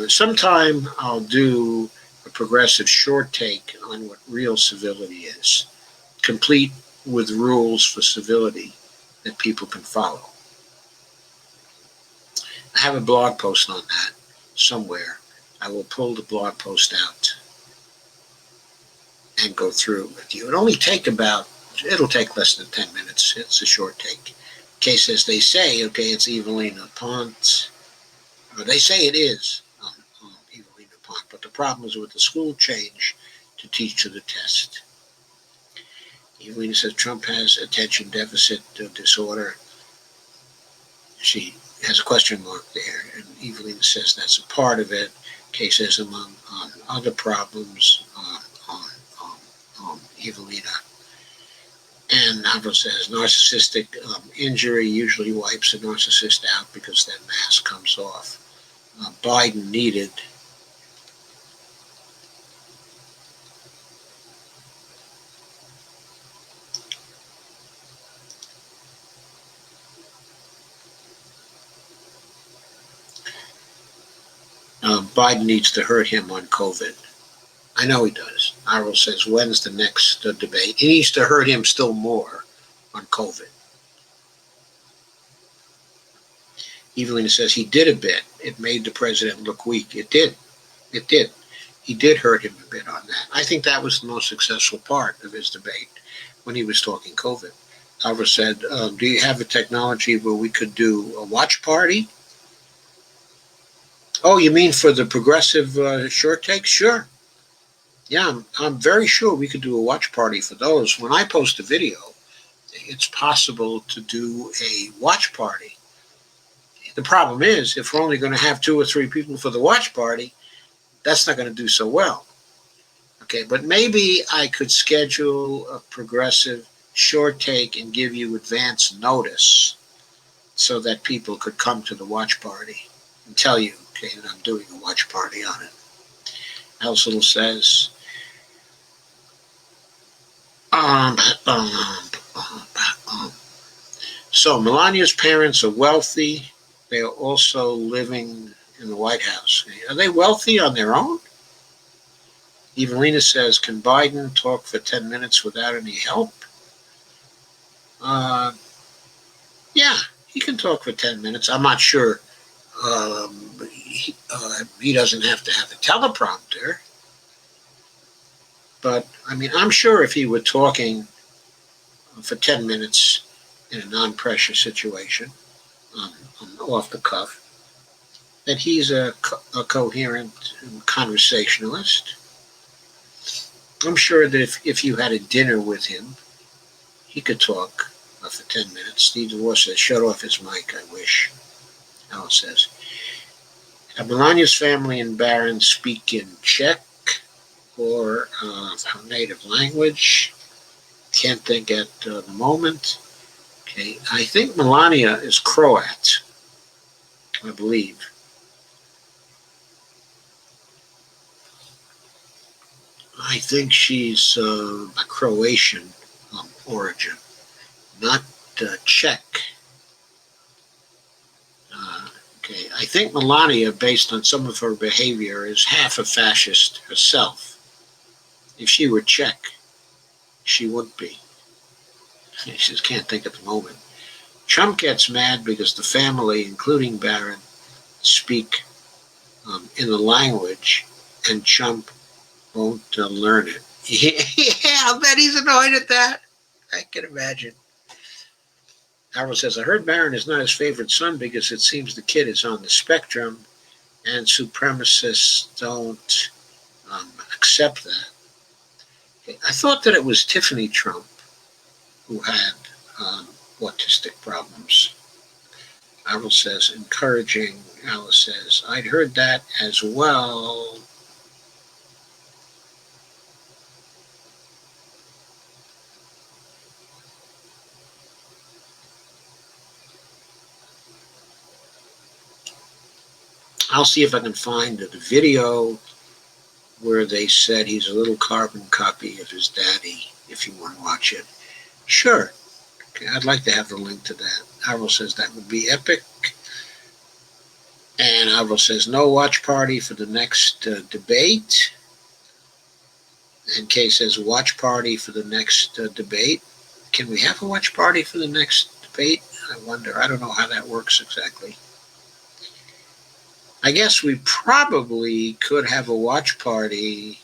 Sometime I'll do a progressive short take on what real civility is, complete with rules for civility that people can follow. I have a blog post on that somewhere. I will pull the blog post out and go through it with you. It'll take less than 10 minutes. It's a short take. Kay says, they say, okay, it's Evelina Pont. Or they say it is Evelina Pont, but the problem is with the school change to teach to the test. Evelina says Trump has attention deficit disorder. She has a question mark there, and Evelina says that's a part of it. Kay says among other problems on Evelina. And Alvaro says narcissistic injury usually wipes a narcissist out because that mask comes off. Biden needed Biden needs to hurt him on COVID. I know he does. Arrow says, when's the next debate? He needs to hurt him still more on COVID. Evelina says he did a bit. It made the president look weak. It did. It did. He did hurt him a bit on that. I think that was the most successful part of his debate when he was talking COVID. Arrow said, do you have a technology where we could do a watch party? Oh, you mean for the progressive short takes? Sure. Yeah, I'm very sure we could do a watch party for those. When I post a video, it's possible to do a watch party. The problem is, if we're only going to have 2 or 3 people for the watch party, that's not going to do so well. Okay, but maybe I could schedule a progressive short take and give you advance notice so that people could come to the watch party and tell you, okay, that I'm doing a watch party on it. Alice Little says, so Melania's parents are wealthy. They are also living in the White House. Are they wealthy on their own? Evelina says, can Biden talk for 10 minutes without any help? Yeah, he can talk for 10 minutes. I'm not sure. He doesn't have to have a teleprompter. But, I mean, I'm sure if he were talking for 10 minutes in a non-pressure situation, off the cuff, that he's a coherent conversationalist. I'm sure that if you had a dinner with him, he could talk for 10 minutes. Steve DeWar says, shut off his mic, I wish. Alice says, Melania's family and Barron speak in Czech or her native language. Can't think at the moment. Okay, I think Melania is Croat, I believe. I think she's a Croatian origin, not Czech. Okay, I think Melania, based on some of her behavior, is half a fascist herself. If she were Czech, she would be. She just can't think at the moment. Trump gets mad because the family, including Barron, speak in the language, and Trump won't learn it. Yeah, I'll bet he's annoyed at that. I can imagine. Harold says, I heard Barron is not his favorite son because it seems the kid is on the spectrum and supremacists don't accept that. Okay. I thought that it was Tiffany Trump who had autistic problems. Harold says, encouraging. Alice says, I'd heard that as well. I'll see if I can find the video where they said he's a little carbon copy of his daddy, if you want to watch it. Sure. Okay, I'd like to have the link to that. Harold says that would be epic. And Harold says no watch party for the next debate. And Kay says watch party for the next debate. Can we have a watch party for the next debate? I wonder. I don't know how that works exactly. I guess we probably could have a watch party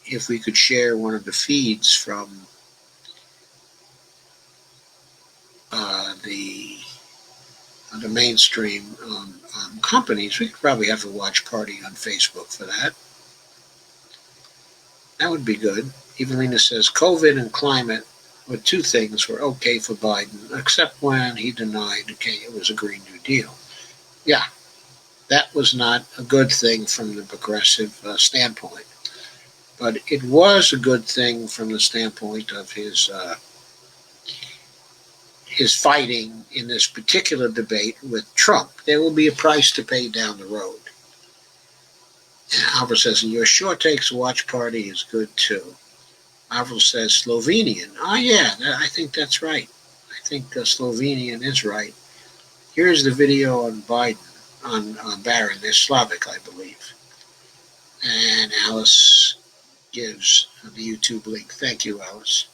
if we could share one of the feeds from the mainstream companies. We could probably have a watch party on Facebook for that. That would be good. Evelina says COVID and climate were 2 things were okay for Biden, except when he denied, okay, it was a Green New Deal. Yeah. That was not a good thing from the progressive standpoint. But it was a good thing from the standpoint of his fighting in this particular debate with Trump. There will be a price to pay down the road. And Alvaro says, and your short takes watch party is good too. Alvaro says, Slovenian. Oh, yeah, I think that's right. I think Slovenian is right. Here's the video on Biden. Baron. They're Slavic, I believe. And Alice gives the YouTube link. Thank you, Alice.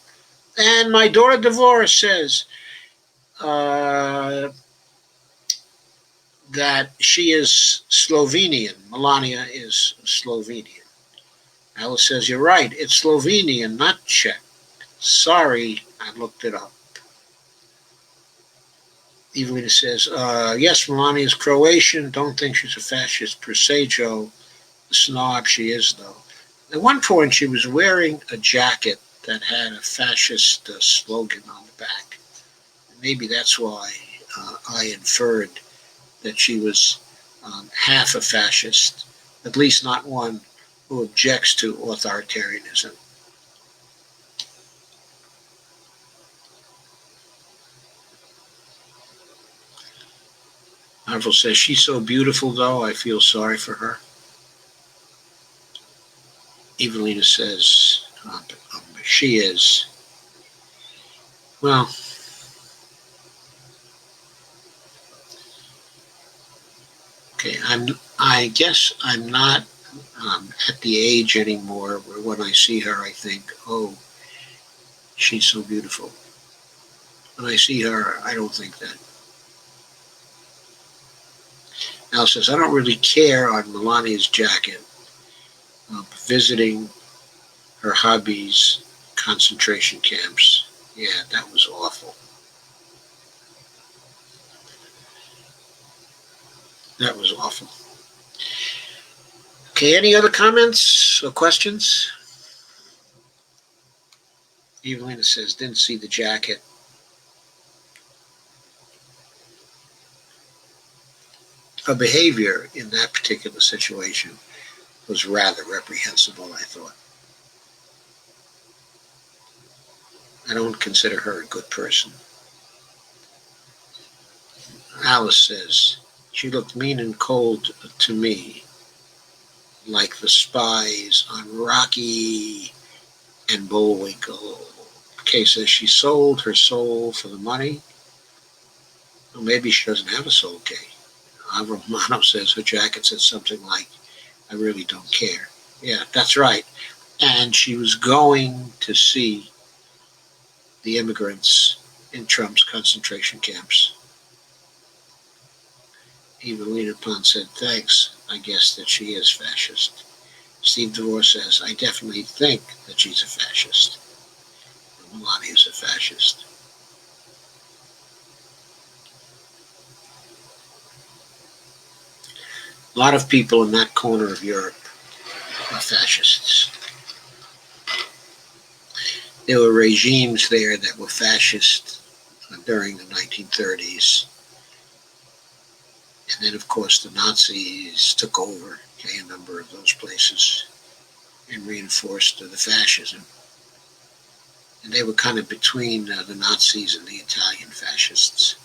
And my daughter Devorah says that she is Slovenian. Melania is Slovenian. Alice says, you're right. It's Slovenian, not Czech. Sorry, I looked it up. Evelina says, yes, Melania is Croatian. Don't think she's a fascist per se, Joe. The snob she is, though. At one point, she was wearing a jacket that had a fascist slogan on the back. Maybe that's why I inferred that she was half a fascist, at least not one who objects to authoritarianism. Marvel says, she's so beautiful, though, I feel sorry for her. Evelina says, she is. Well, okay, I guess I'm not at the age anymore where when I see her, I think, oh, she's so beautiful. When I see her, I don't think that. Al says, I don't really care on Melania's jacket. Visiting her hubby's concentration camps. Yeah, that was awful. That was awful. Okay, any other comments or questions? Evelina says, didn't see the jacket. Her behavior in that particular situation was rather reprehensible, I thought. I don't consider her a good person. Alice says, she looked mean and cold to me, like the spies on Rocky and Bullwinkle. Kay says she sold her soul for the money. Well, maybe she doesn't have a soul, Kay. Romano says her jacket said something like, I really don't care. Yeah, that's right. And she was going to see the immigrants in Trump's concentration camps. Evelina Pond said, thanks. I guess that she is fascist. Steve DeVore says, I definitely think that she's a fascist. Melania is a fascist. A lot of people in that corner of Europe are fascists. There were regimes there that were fascist during the 1930s. And then, of course, the Nazis took over a number of those places and reinforced the fascism. And they were kind of between the Nazis and the Italian fascists.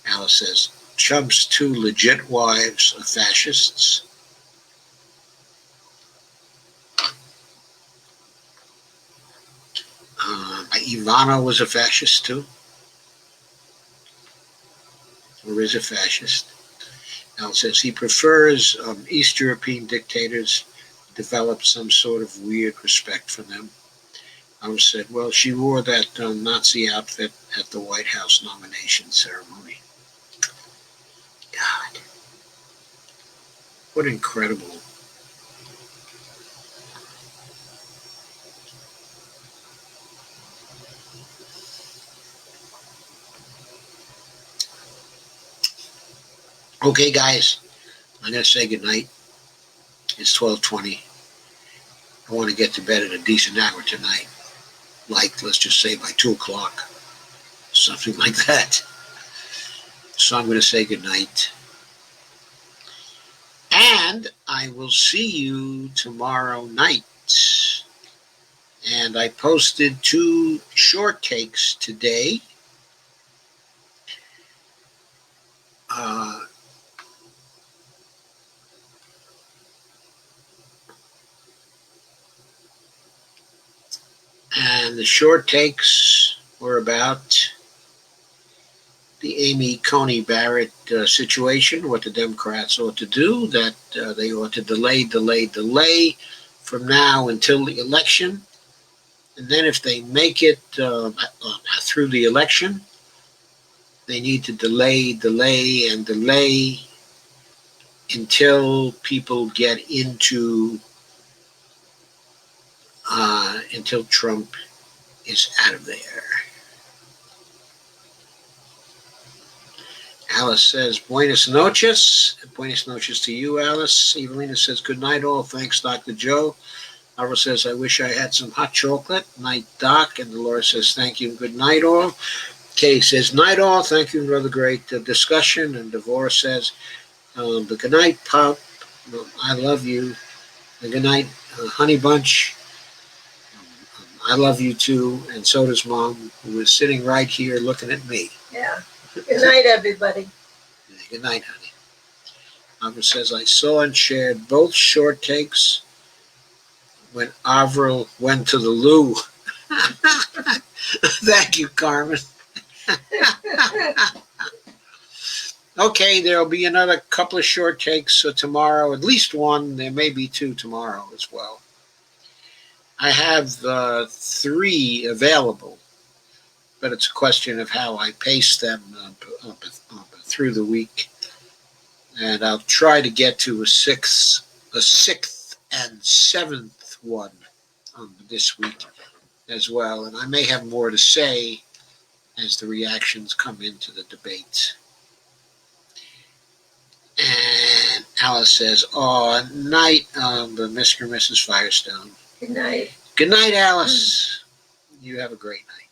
Alice says, Trump's two legit wives are fascists. Ivana was a fascist too. Or is a fascist. Alice says he prefers East European dictators, developed some sort of weird respect for them. Alice said, well, she wore that Nazi outfit at the White House nomination ceremony. God. What incredible. Okay, guys, I'm going to say goodnight. It's 12:20. I want to get to bed at a decent hour tonight. Like, let's just say by 2 o'clock. Something like that. So I'm going to say goodnight. And I will see you tomorrow night. And I posted 2 short takes today. And the short takes were about the Amy Coney Barrett situation, what the Democrats ought to do, that they ought to delay from now until the election. And then if they make it through the election, they need to delay until people get until Trump is out of there. Alice says, Buenas noches. Buenas noches to you, Alice. Evelina says, good night all. Thanks, Dr. Joe. Laura says, I wish I had some hot chocolate. Night, Doc. And Laura says, thank you. Good night all. Kay says, night all. Thank you for the great discussion. And Devorah says, the good night, Pop. I love you. The good night, Honey Bunch. I love you too. And so does Mom, who is sitting right here looking at me. Yeah. Good night, everybody. Good night, honey. Avra says, I saw and shared both short takes when Avril went to the loo. Thank you, Carmen. Okay, there'll be another couple of short takes tomorrow, at least one. There may be two tomorrow as well. I have 3 available, but it's a question of how I pace them through the week. And I'll try to get to a sixth and seventh one this week as well. And I may have more to say as the reactions come into the debate. And Alice says, oh, night, Mr. and Mrs. Firestone. Good night. Good night, Alice. You have a great night.